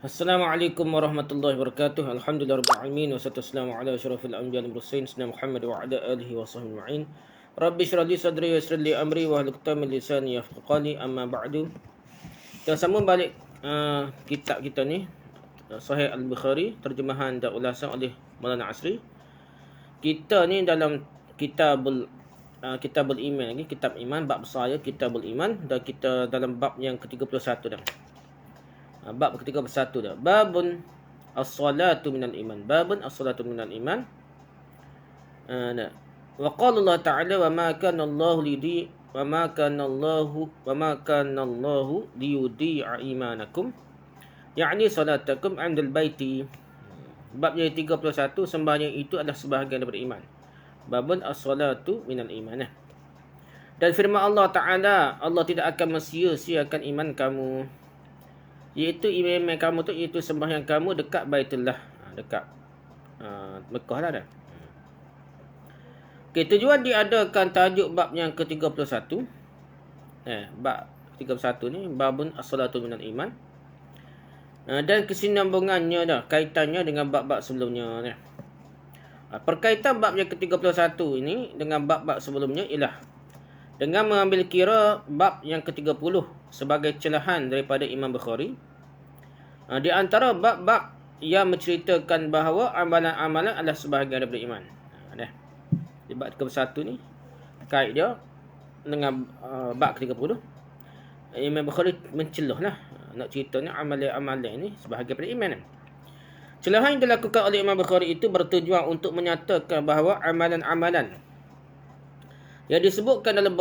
Assalamualaikum warahmatullahi wabarakatuh. Alhamdulillah rabbil alamin wassalatu wassalamu ala asyrafil anbiya'i wal mursalin sayyidina Muhammad wa ala alihi wa sahbihi ajma'in. Rabbi shrah li sadri wa yassir li amri wa hlul 'uqdatam min lisani yafqahu qawli. Amma ba'du. Kita sambung balik kitab kita ni, Sahih Al-Bukhari, terjemahan dan ulasan oleh Maulana Asri. Kita ni dalam Kitabul Iman lagi, kitab iman, bab besar ya, Kitabul Iman, dan kita dalam bab yang ke-31 dah. Bab ke-31 dah. Babun as-salatu minal iman. Babun as-salatu minal iman. Wa qala Allah Ta'ala wa ma kana Allah liyudi'a imanakum. Yakni salatakum 'indal baiti. Bab yang 31, sembahyang itu adalah sebahagian daripada iman. Babun as-salatu minal iman. Dan firman Allah Ta'ala, Allah tidak akan mensia-siakan iman kamu, iaitu iman kamu tu, iaitu sembahyang kamu dekat Baitullah, dekat Mekah lah dah. Okay, tujuan diadakan tajuk bab yang ke-31. Bab 31 ni babun as-salatu minal iman. Dan kesinambungannya dah, kaitannya dengan bab-bab sebelumnya ni. Perkaitan bab yang ke-31 ini dengan bab-bab sebelumnya ialah dengan mengambil kira bab yang ke-30 sebagai celahan daripada Imam Bukhari. Di antara bab-bab yang menceritakan bahawa amalan-amalan adalah sebahagian daripada iman. Di bab ke-31 ni kait dia dengan bab ke-30. Imam Bukhari mencelah lah, nak ceritanya amalan-amalan ini sebahagian daripada iman. Celahan yang dilakukan oleh Imam Bukhari itu bertujuan untuk menyatakan bahawa amalan-amalan yang disebutkan dalam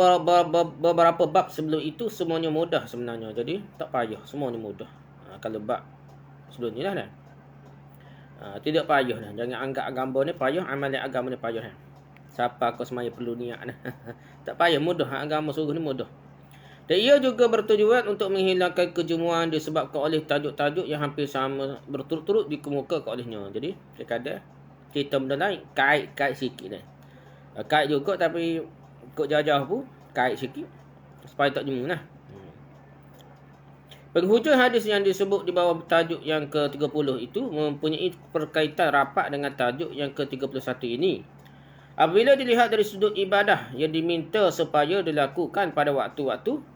beberapa bab sebelum itu semuanya mudah sebenarnya. Jadi tak payah, semuanya mudah. Kalau bab sebelum ni lah dah. Tidak payah dah. Jangan anggap agama ni payah, amalan agama ni payah dah. Siapa kau semaya perlu niat dah. Tak payah, mudah. Agama suruh ni mudah. Dan ia juga bertujuan untuk menghilangkan kejumuan disebabkan oleh tajuk-tajuk yang hampir sama berturut-turut dikemukakan olehnya. Jadi sekadar cerita benda lain, kait sikit dah. Kait juga tapi ikut jauh-jauh pun kait sikit supaya tak jemu lah. Penghujung hadis yang disebut di bawah tajuk yang ke-30 itu mempunyai perkaitan rapat dengan tajuk yang ke-31 ini. Apabila dilihat dari sudut ibadah yang diminta supaya dilakukan pada waktu-waktu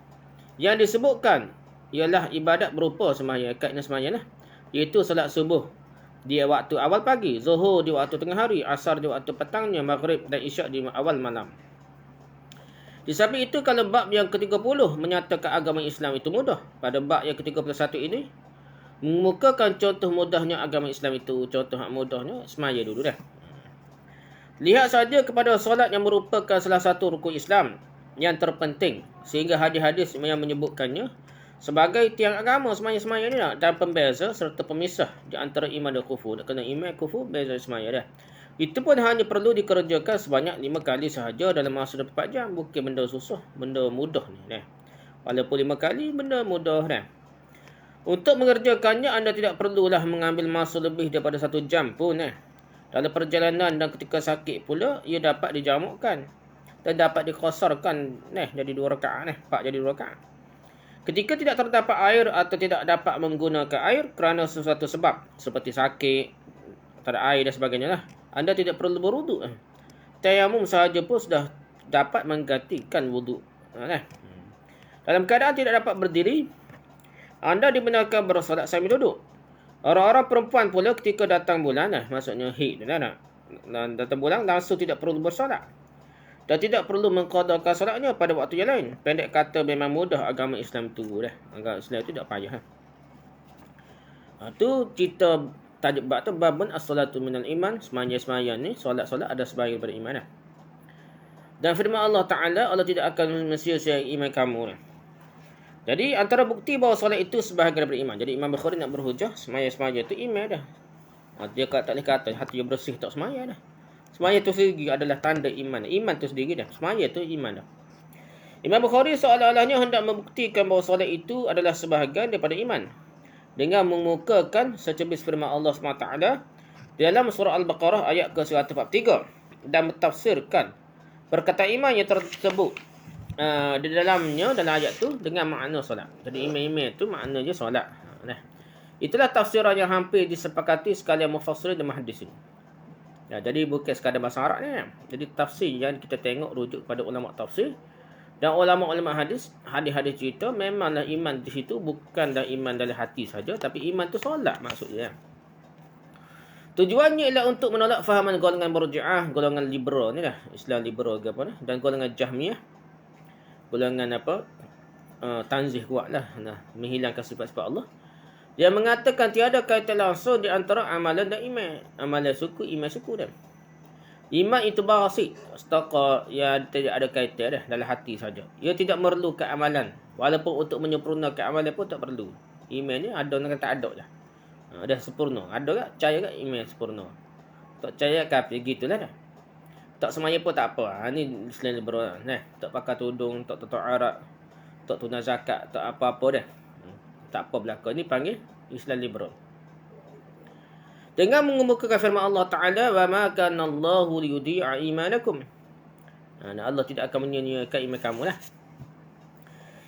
yang disebutkan ialah ibadat berupa sembahyang, kaitnya sembahyang lah, iaitu salat subuh di waktu awal pagi, zuhur di waktu tengah hari, asar di waktu petangnya, maghrib dan isyak di awal malam. Di samping itu, kalau bab yang ke-30 menyatakan agama Islam itu mudah, pada bab yang ke-31 ini mengemukakan contoh mudahnya agama Islam itu. Contoh mudahnya semaya dulu dah. Lihat saja kepada solat yang merupakan salah satu rukun Islam yang terpenting, sehingga hadis-hadis yang menyebutkannya sebagai tiang agama semaya-semaya ni dan pembeza serta pemisah di antara iman dan kufur. Kena iman kufur beza semaya dah. Itu pun hanya perlu dikerjakan sebanyak 5 kali sahaja dalam masa 24 jam. Bukan benda susah, benda mudah ni. Walaupun 5 kali, benda mudah dah. Untuk mengerjakannya, anda tidak perlulah mengambil masa lebih daripada 1 jam pun. Dalam perjalanan dan ketika sakit pula, ia dapat dijamukkan dan dapat dikosarkan jadi 2 rakaat. 4 jadi 2 rakaat. Ketika tidak terdapat air atau tidak dapat menggunakan air kerana sesuatu sebab seperti sakit, tak ada air dan sebagainya lah, anda tidak perlu berwuduk. Tayamum sahaja pun sudah dapat menggantikan wuduk. Dalam keadaan tidak dapat berdiri, anda dibenarkan bersolat sambil duduk. Orang-orang perempuan pula ketika datang bulan, maksudnya haid, datang bulan langsung tidak perlu bersolat. Dan tidak perlu mengqadakan solatnya pada waktu yang lain. Pendek kata, memang mudah agama Islam tu dah. Agama Islam tu tak payah. Tu cerita tajuk bab tu, babun as-salatu minal iman. Semaya-semaya ni, solat-solat ada sebahagian daripada iman . Dan firman Allah Ta'ala, Allah tidak akan mensia-siakan iman kamu . Jadi antara bukti bahawa solat itu sebahagian daripada iman. Jadi Imam Bukhari nak berhujah, semaya-semaya tu iman dah. Dia tak boleh kata hati dia bersih tak semaya dah. Semaya tu sendiri adalah tanda iman. Iman tu sendiri dah. Semaya tu iman dah. Imam Bukhari seolah-olahnya hendak membuktikan bahawa solat itu adalah sebahagian daripada iman, dengan mengemukakan secebis firman Allah SWT di dalam surah Al-Baqarah ayat ke-143 dan mentafsirkan perkataan iman yang tersebut di dalamnya, dalam ayat tu dengan makna solat. Jadi iman-iman tu maknanya solat. Itulah tafsiran yang hampir disepakati sekalian mufassirin dan muhaddisin. Ya, jadi bukan sekadar bahasa Arab ni. Jadi tafsir yang kita tengok rujuk pada ulama tafsir dan ulama-ulama hadis cerita memanglah iman di situ bukanlah iman dalam hati saja, tapi iman tu solat maksudnya. Tujuannya ialah untuk menolak fahaman golongan Murji'ah, golongan liberal ni lah, Islam liberal ke apa ni, dan golongan Jahmiyah, golongan tanzih kuat lah, menghilangkan sifat-sifat Allah. Dia mengatakan tiada kaitan langsung di antara amalan dan iman. Amalan suku, iman suku dah. Iman itu basit, setakat yang tidak ada kaitan dah dalam hati saja. Ia tidak memerlukan amalan. Walaupun untuk menyempurnakan amalan pun tak perlu. Iman ni ada dengan tak ada lah. Dah sempurna. Ada tak? Percaya tak iman sempurna? Tak percaya kafir gitulah dah. Tak semaya pun tak apa. Ni Islam liberal. Tak pakai tudung, tak tutup aurat, tak tunai zakat, tak apa-apa dah. Tak apa belaka. Ni panggil Islam liberal. Dengan mengemukakan firman Allah Ta'ala, وَمَا كَانَ اللَّهُ لِيُضِيعَ إِيمَانَكُمْ. Allah tidak akan menyia-nyiakan iman kamu lah.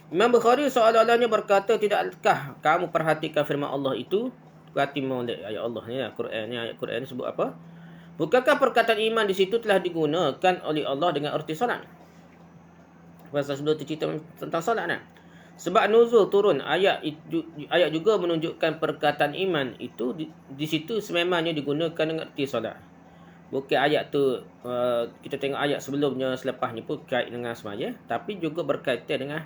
Imam Bukhari seolah-olahnya berkata, tidakkah kamu perhatikan firman Allah itu? Perhati molek ayat Allah ni lah. Ayat Quran ni sebut apa? Bukankah perkataan iman di situ telah digunakan oleh Allah dengan erti solat? Pasal sebelum tu cerita tentang solat lah. Sebab nuzul turun ayat juga menunjukkan perkataan iman itu di situ sememangnya digunakan dengan erti solat. Bukan ayat tu kita tengok ayat sebelumnya selepasnya pun kait dengan semaya, tapi juga berkaitan dengan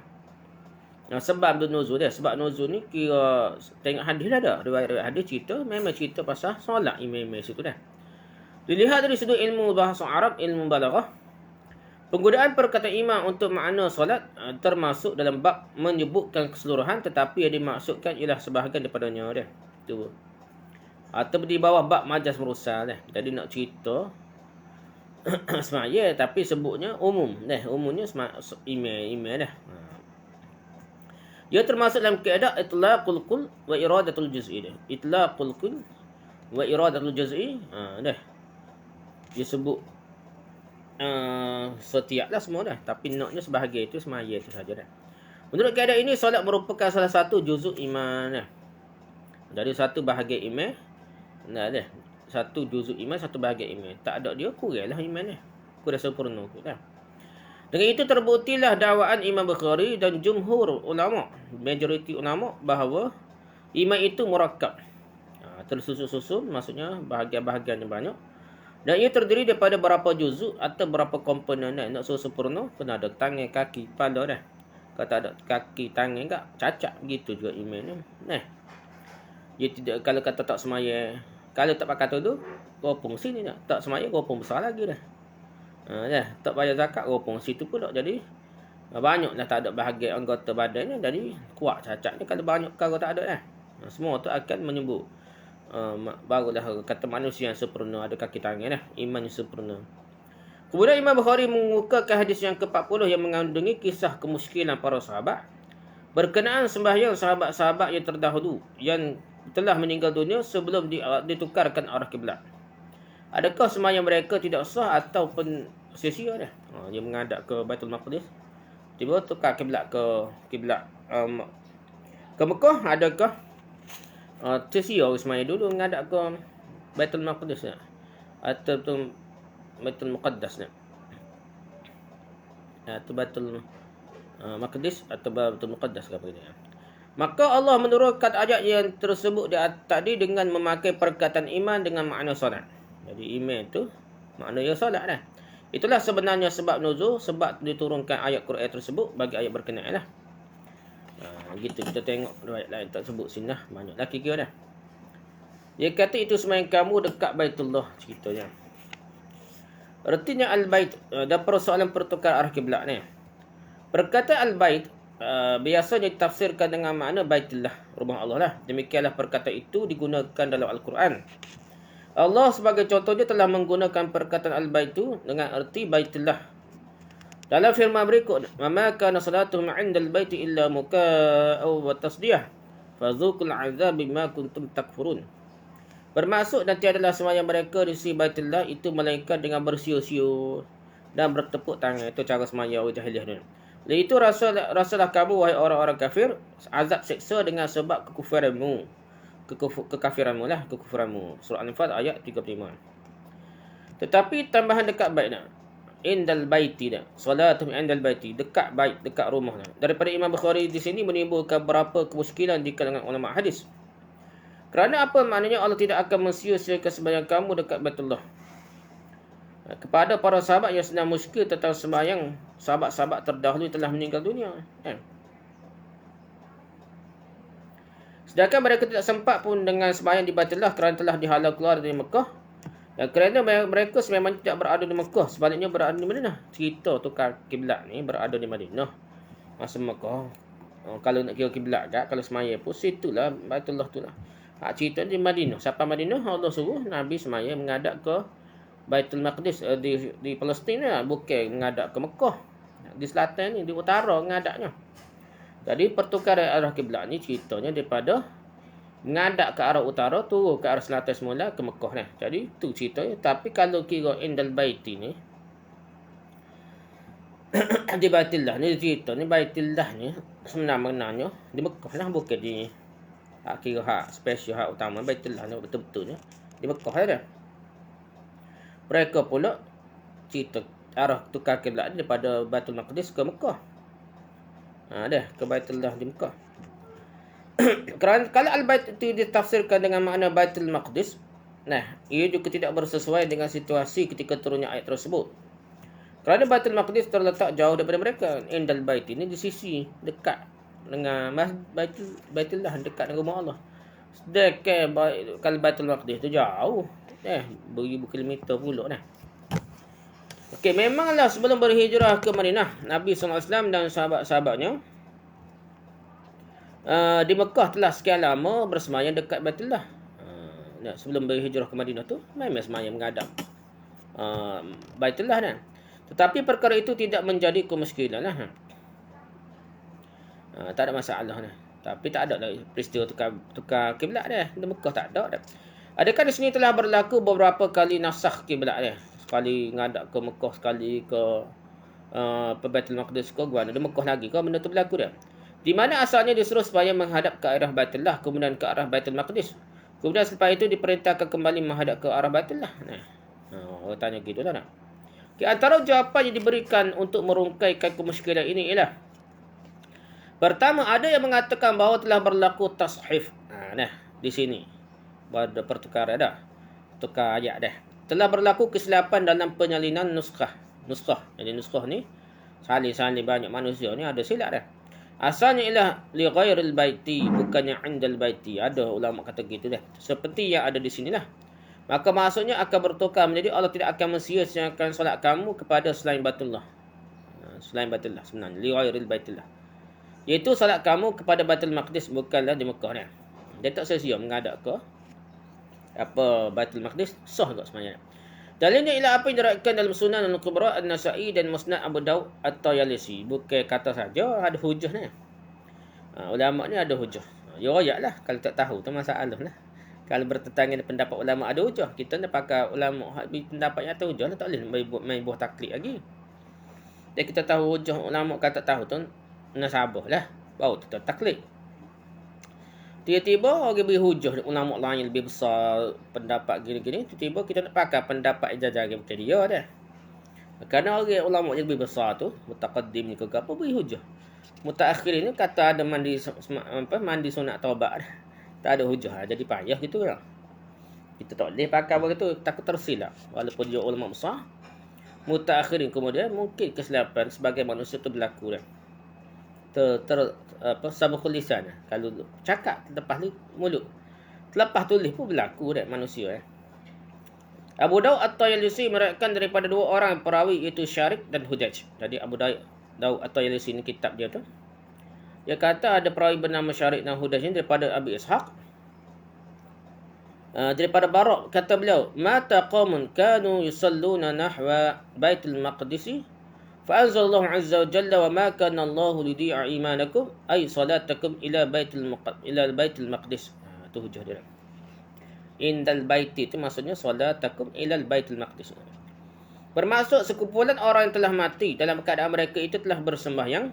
sebab nuzul dia. Sebab nuzul ni kira tengok hadis dah ada. Riwayat-riwayat hadis cerita memang cerita pasal solat imam-imam situ dah. Dilihat dari sudut ilmu bahasa Arab, ilmu balaghah, penggunaan perkataan iman untuk makna solat termasuk dalam bab menyebutkan keseluruhan, tetapi yang dimaksudkan ialah sebahagian daripadanya dia. Tu. Atau di bawah bab majas mursal dah. Jadi nak cerita semaya tapi sebutnya umum dah. Umumnya imam dah. Ia termasuk dalam kaedah itlaqul kull wa iradatul juz'i dah. Itlaqul kull wa iradatul juz'i. Dah. Dia sebut setiap lah semua dah. Tapi naknya sebahagian itu semaya itu saja dah. Menurut kaedah ini, solat merupakan salah satu juzuk iman dah. Dari satu bahagian iman. Dah. Satu juzuk iman, satu bahagian iman. Tak ada dia, kurang lah iman dah. Kurang sempurna kot dah. Dengan itu terbuktilah dakwaan Imam Bukhari dan jumhur ulama, majoriti ulama, bahawa iman itu murakkab. Tersusun-susun, maksudnya bahagian-bahagian yang banyak. Dan ia terdiri daripada berapa juzuk atau berapa komponen. Nak suruh sempurna, kena ada tangan, kaki, kepala dah. Kalau tak ada kaki, tangan tak, cacat. Begitu juga iman ni. Dia tidak, kalau kata tak semaya, kalau tak pakai tudung, gopong sini tak. Tak semaya, gopong besar lagi dah. Tak bayar zakat, gopong situ pula. Jadi banyaklah tak ada bahagian anggota badannya. Jadi kuat cacatnya kalau banyak kalau tak ada dah. Semua tu akan menyebut. Barulah kata manusia yang sempurna, ada kaki tangan dah. Iman yang sempurna. Kemudian Imam Bukhari mengukakan hadis yang ke-40 yang mengandungi kisah kemuskilan para sahabat berkenaan sembahyang sahabat-sahabat yang terdahulu yang telah meninggal dunia sebelum ditukarkan arah kiblat. Adakah sembahyang mereka tidak sah ataupun sia-sia dah? Dia menghadap ke Baitul Maqdis, tiba tukar kiblat ke Mekah. Adakah sia-sia sembahyang dulu menghadap ke Baitul Maqdis atau Baitul Muqaddas atau Baitul Maqdis atau Baitul Muqaddas ke apa gitu. Maka Allah menurunkan ayat yang tersebut tadi dengan memakai perkataan iman dengan makna solat. Jadi iman itu maknanya solat dah. Itulah sebenarnya sebab nuzul, sebab diturunkan ayat Quran tersebut bagi ayat berkenaan lah. Gitu kita tengok riwayat lain tak sebut sini lah. Banyak lagi kira dah. Dia kata itu sembahyang kamu dekat Baitullah ceritanya. Artinya al-bait dan persoalan pertukar arah kiblat ni. Perkataan al-bait biasanya ditafsirkan dengan makna Baitullah, rumah Allah lah. Demikianlah perkataan itu digunakan dalam Al-Quran. Allah sebagai contohnya telah menggunakan perkataan al-bait itu dengan erti Baitullah. Dalam firman berikut, "Mama kana salatuhum 'indal baiti illa muka'u wa tasdiyah, fadzuqul 'adzab bima kuntum takfurun." Bermaksud dan tiadalah sembahyang mereka di sisi Baitullah itu melainkan dengan bersiul-siul dan bertepuk tangan. Itu cara sembahyang orang jahiliah dulu. Oleh itu rasalah kamu wahai orang-orang kafir azab seksa dengan sebab kekufuranmu. kekafiranmu lah, kekufuranmu. Surah Al-Anfal ayat 35. Tetapi tambahan dekat bait dah. Indal baiti dah. Salatum indal baiti, dekat bait, dekat rumah dah. Daripada Imam Bukhari di sini menimbulkan beberapa kemusykilan di kalangan ulama hadis. Kerana apa maknanya Allah tidak akan mensia-siakan sembahyang kamu dekat Baitullah. Kepada para sahabat yang sedang muskil tentang sembahyang, sahabat-sahabat terdahulu telah meninggal dunia. Sedangkan mereka tidak sempat pun dengan sembahyang di Baitullah kerana telah dihalau keluar dari Mekah. Dan kerana mereka sememang tidak berada di Mekah, sebaliknya berada di Madinah. Cerita tukar kiblat ni berada di Madinah. Masa Mekah, kalau nak kira kiblat kat, kalau semaya pun situlah Baitullah tu lah. Cerita di Madinah. Sampai Madinah, Allah suruh Nabi semaya menghadap ke Baitul Maqdis di Palestin lah. Bukan menghadap ke Mekah. Di selatan ni, di utara menghadapnya. Jadi pertukaran arah kiblat ni ceritanya daripada menghadap ke arah utara, turun ke arah selatan semula ke Mekah ni. Jadi tu ceritanya. Tapi kalau kira indal baiti ni di Baitullah ni cerita ni, Baitullah ni sebenarnya di Mekah lah, bukan di kira hak special, hak utama. Baitullah ni betul-betul ni di Mekah lah dah. Mereka pula cerita arah tukar kiblat daripada Baitul Maqdis ke Mekah. Dah ke Baitullah di Mekah. Kerana kalau al-bait itu ditafsirkan dengan makna Baitul Maqdis, ia juga tidak bersesuai dengan situasi ketika turunnya ayat tersebut. Kerana Baitul Maqdis terletak jauh daripada mereka. Indal bait ini di sisi dekat dengan Baitullah, dekat dengan rumah Allah. Sedangkan kalau Baitul Maqdis tu jauh, beribu kilometer pula dah. Okey, memanglah sebelum berhijrah ke Madinah, Nabi SAW dan sahabat-sahabatnya di Mekah telah sekian lama bersemayam dekat Baitullah. Sebelum berhijrah ke Madinah tu memang semayam menghadap Baitullah dah. Tetapi perkara itu tidak menjadi kemusykilan lah. Tak ada masalah dah. Tapi tak ada lah peristiwa tukar kiblat dah. Di Mekah tak ada dah. Adakah di sini telah berlaku beberapa kali nasakh kiblat dah? Sekali menghadap ke Mekah, sekali ke Baitul Maqdis ke Guana. Di Mekah lagi kau benda tu berlaku dah. Di mana asalnya disuruh supaya menghadap ke arah Baitullah, kemudian ke arah Baitul Maqdis. Kemudian selepas itu diperintahkan kembali menghadap ke arah Baitullah. Orang tanya gitu lah. Antara jawapan yang diberikan untuk merungkaikan kemusykilan ini ialah, pertama, ada yang mengatakan bahawa telah berlaku tashif. Di sini ada pertukaran dah. Tukar ayat dah. Telah berlaku kesilapan dalam penyalinan nuskah. Jadi nuskah ni salin-salin banyak manusia ni ada silap dah. Asalnya ialah li ghairil baiti, bukannya indal baiti. Ada ulama kata gitu dah. Seperti yang ada di sinilah. Maka maksudnya akan bertukar menjadi Allah tidak akan mensia-siakan solat kamu kepada selain Baitullah. Selain Baitullah sebenarnya li ghairil baitillah. Iaitu solat kamu kepada Baitul Maqdis, bukanlah di Mekah ni. Dia tak sia-sia menghadap ke Baitul Maqdis, sah juga sebenarnya. Dalilnya ialah apa yang diriwayatkan dalam Sunan Al-Kubra An-Nasa'i dan Musnad Abu Daud At-Tayalisi. Bukan kata saja, ada hujah ni. Ulama ni ada hujah. Ya ayatlah, kalau tak tahu tu masalah lah. Kalau bertentangan dengan pendapat ulama ada hujah, kita nak pakai ulama pendapat yang ada hujah lah, tak boleh main buah taklid lagi. Dan kita tahu hujah ulama kata tahu tu nasabah lah, baru tu taklid. Tiba-tiba orang beri hujah ulama lain yang lebih besar pendapat gini-gini, tiba-tiba kita nak pakai pendapat yang jajar macam dia dah. Kerana orang ulama yang lebih besar tu, mutaqaddim ni ke apa beri hujah. Mutaakhir ni kata ada mandi sunat taubat dah. Tak ada hujah, jadi payah gitu lah. Kita tak boleh pakai begitu, takut tersilap. Walaupun dia ulama besar, mutaakhirin kemudian mungkin kesilapan sebagai manusia tu berlaku dah. Sabukul lisan. Kalau cakap terlepas mulut, terlepas tulis pun berlaku dah manusia. Abu Daud At-Tayalisi meriwayatkan daripada dua orang perawi, iaitu Syarik dan Hujaj. Jadi Abu Daud At-Tayalisi ni kitab dia tu. Dia kata ada perawi bernama Syarik dan Hujaj ni daripada Abi Ishaq. Daripada Barak kata beliau, mata qaumun kanu yusalluna nahwa Baitul Maqdis fa anzalallahu azza wa jalla wa ma kana Allahu lidi'a imanakum ay salatakum ila Baitul Maqdis. Tu hujah dia. Indal baiti itu maksudnya salatakum ila Baitul Maqdis. Bermaksud sekumpulan orang yang telah mati dalam keadaan mereka itu telah bersembahyang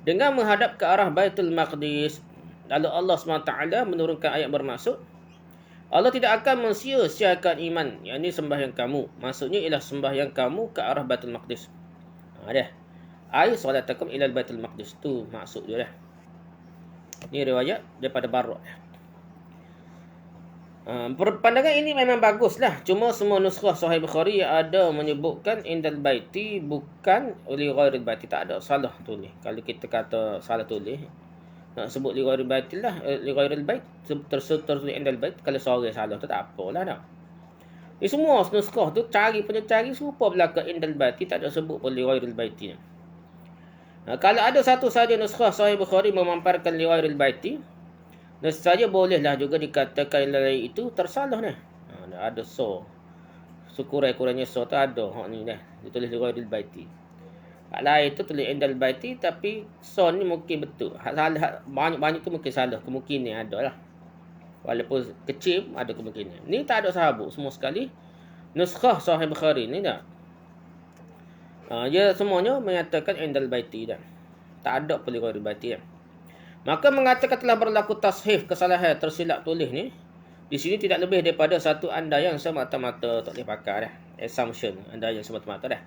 dengan menghadap ke arah Baitul Maqdis. Lalu Allah SWT menurunkan ayat bermaksud, Allah tidak akan mensia-siakan iman, yang ini sembahyang kamu. Maksudnya ialah sembahyang kamu ke arah Baitul Maqdis. Dah. Ai salatakum ilal Baitul Maqdis, tu maksud dia dah. Ini riwayat daripada Barra'. Pandangan ini memang baguslah. Cuma semua nuskhah Sahih Bukhari ada menyebutkan indal baiti, bukan li ghairil baiti. Tak ada, salah tulis. Kalau kita kata salah tulis, nak sebut li ghairil baiti lah, li ghairil bait, tertulis indal bait. Kalau seorang salah tu tak apalah dah. Ini semua nuskhah tu cari serupa belaka indal baiti, tak ada sebut pun li ghairil baiti. Kalau ada satu saja nuskhah Sahih Bukhari memamparkan li ghairil baiti, saja bolehlah juga dikatakan lain itu tersalah ni. Ada kurang-kurangnya tu ada. Ni dah ditulis li ghairil baiti. Hak lain tu tulis indal baiti, tapi ni mungkin betul. Salah banyak tu mungkin salah, kemungkinan ada lah. Walaupun kecil ada kemungkinan. Ni tak ada sahabat semua sekali. Nuskhah Sahih Bukhari ni dah. Dia semuanya menyatakan indal baiti dah. Tak ada pun li ghairil baiti dah. Maka mengatakan telah berlaku tashif, kesalahan tersilap tulis ni, di sini tidak lebih daripada satu andaian semata-mata, tak boleh pakai dah. Assumption, andaian semata-mata dah.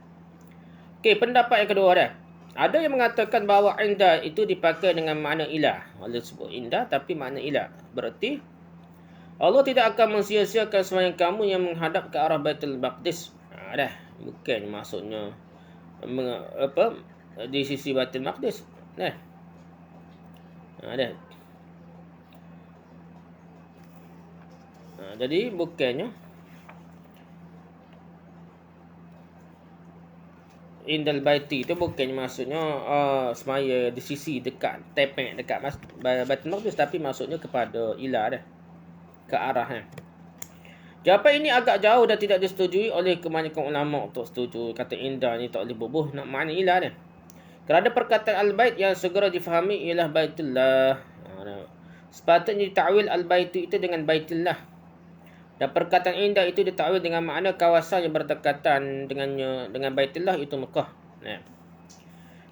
Okey, pendapat yang kedua dah. Ada yang mengatakan bahawa indah itu dipakai dengan makna ilah. Allah sebut indah tapi makna ilah. Berarti Allah tidak akan mensia-siakan sembahyang kamu yang menghadap ke arah Baitul Maqdis. Dah, bukan maksudnya di sisi Baitul Maqdis. Dah. Jadi bukannya indal baiti itu bukannya maksudnya semaya di sisi dekat tepek dekat Baitul Maqdis, tapi maksudnya kepada ilah dah, ke arahnya. Jawapan ini agak jauh dan tidak disetujui oleh kebanyakan ulama untuk setuju kata indah ni tak boleh bubuh nak makna ilah dah. Kerana perkataan al-bait yang segera difahami ialah Baitullah. Sepatutnya ditakwil al-bait itu dengan Baitullah. Dan perkataan indah itu ditakwil dengan makna kawasan yang berdekatan dengan Baitullah, itu Mekah.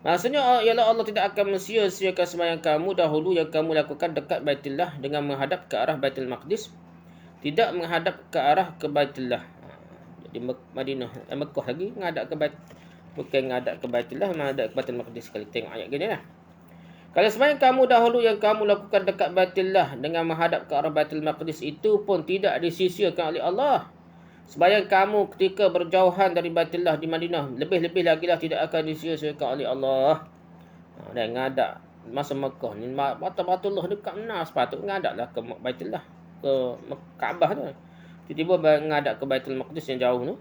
Maksudnya ialah Allah tidak akan mensia-siakan sembahyang kamu dahulu yang kamu lakukan dekat Baitullah dengan menghadap ke arah Baitul Maqdis, tidak menghadap ke arah ke Baitullah. Jadi Madinah, Mekah lagi menghadap ke bukan menghadap ke Baitullah, menghadap ke Baitul Maqdis. Sekali tengok ayat gini lah. Kalau sembahyang kamu dahulu yang kamu lakukan dekat Baitullah dengan menghadap ke arah Baitul Maqdis itu pun tidak disisiakan oleh Allah. Sembahyang kamu ketika berjauhan dari Baitullah di Madinah lebih-lebih lagi lah tidak akan disisiakan oleh Allah. Dan menghadap masa Mekah ni Baitullah dekat mana, sepatutnya menghadaplah ke Baitullah, ke Kaabah tu. Tiba-tiba menghadap ke Baitul Maqdis yang jauh tu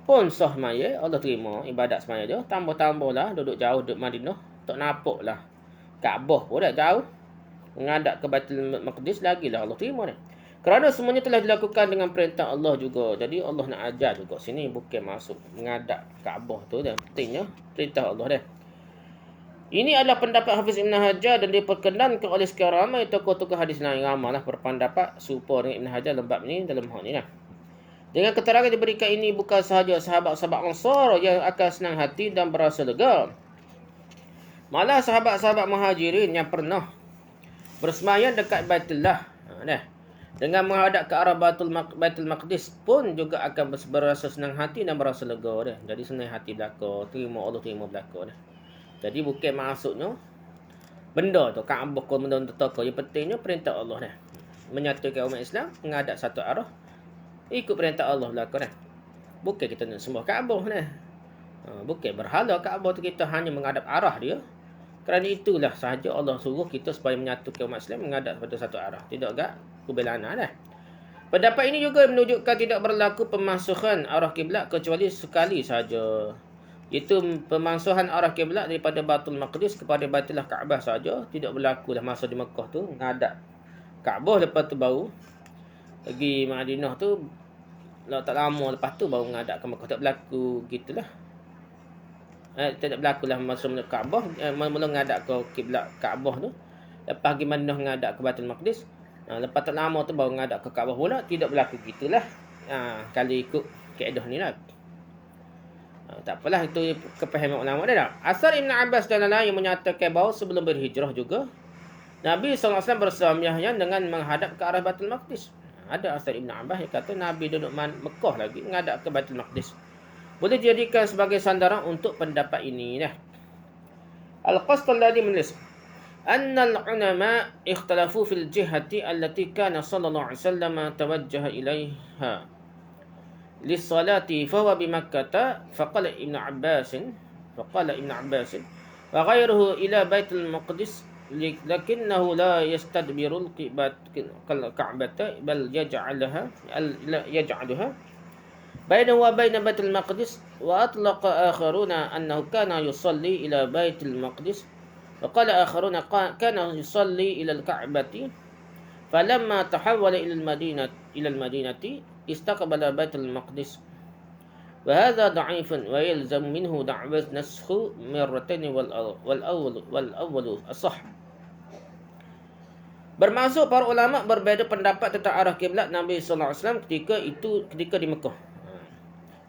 pun sah maya, Allah terima ibadat semaya dia. Tambah-tambahlah duduk jauh duduk Madinah, tak nampak lah Kaabah pun dah jauh, menghadap ke Baitul Maqdis lagilah Allah terima dia. Kerana semuanya telah dilakukan dengan perintah Allah juga. Jadi Allah nak ajar juga sini, bukan masuk menghadap Kaabah tu dah. Pentingnya perintah Allah dah. Ini adalah pendapat Hafiz Ibn Hajar dan diperkenankan oleh sekarang ramai tokoh-tokoh hadis lain. Ramailah berpendapat serupa dengan Ibn Hajar dalam bab ni, dalam hal ni lah. Dengan keterangan diberikan ini, bukan sahaja sahabat-sahabat Ansar yang akan senang hati dan berasa lega. Malah sahabat-sahabat Muhajirin yang pernah bersemayam dekat Baitullah dengan menghadap ke arah Baitul Maqdis pun juga akan berasa senang hati dan berasa lega. Jadi senang hati belaka, terima Allah terima belaka. Jadi bukan maksudnya benda tu Kaabah ke benda tu, yang pentingnya perintah Allah menyatukan umat Islam menghadap satu arah. Ikut perintah Allah belaka bukan kita nak sembah Kaabah bukan berhala Kaabah tu, kita hanya menghadap arah dia. Kerana itulah sahaja Allah suruh kita supaya menyatukan umat Islam menghadap pada satu arah, tidak agak kubelana Pendapat ini juga menunjukkan tidak berlaku pemansuhan arah kiblat kecuali sekali saja, iaitu pemansuhan arah kiblat daripada Baitul Maqdis kepada Baitullah Kaabah saja. Tidak berlaku dah masa di Mekah tu menghadap Kaabah, lepas tu baru pergi Madinah tu tak lama lepas tu baru menghadap ke Mekah. Tak berlaku gitulah. Tak berlaku lah masa Kaabah, mula menghadap ke kiblat Kaabah tu, lepas pergi Madinah menghadap ke Baitul Maqdis, lepas tak lama tu baru menghadap ke Kaabah pula. Tidak berlaku gitulah. Kalau ikut kaedah ni lah. Tak apalah, itu kepahaman ulama dah. Asar Ibn Abbas dan lain yang menyatakan bahawa sebelum berhijrah juga Nabi SAW bersembahyang dengan menghadap ke arah Baitul Maqdis. Ada asal Ibn Abbas yang kata Nabi duduk Mekah lagi menghadap ke Baitul Maqdis. Boleh dijadikan sebagai sandaran untuk pendapat ini. Al-Qastalani menulis, أن العلماء اختلفوا في الجهة التي كان صلى الله عليه وسلم توجه إليها للصلاة فهو بمكة فقال ابن عباس وغيره إلى بيت المقدس لكنه لا يستدبر الكعبة بل يجعلها بينه وبين بيت المقدس وأطلق آخرون أنه كان يصلي إلى بيت المقدس وقال آخرون كان يصلي إلى الكعبة فلما تحول إلى المدينة استقبل بيت المقدس وهذا ضعيف ويلزم منه دعوة نسخ مرتين والأول أصح. Bermaksud para ulama berbeza pendapat tentang arah kiblat Nabi sallallahu alaihi wasallam ketika di Mekah.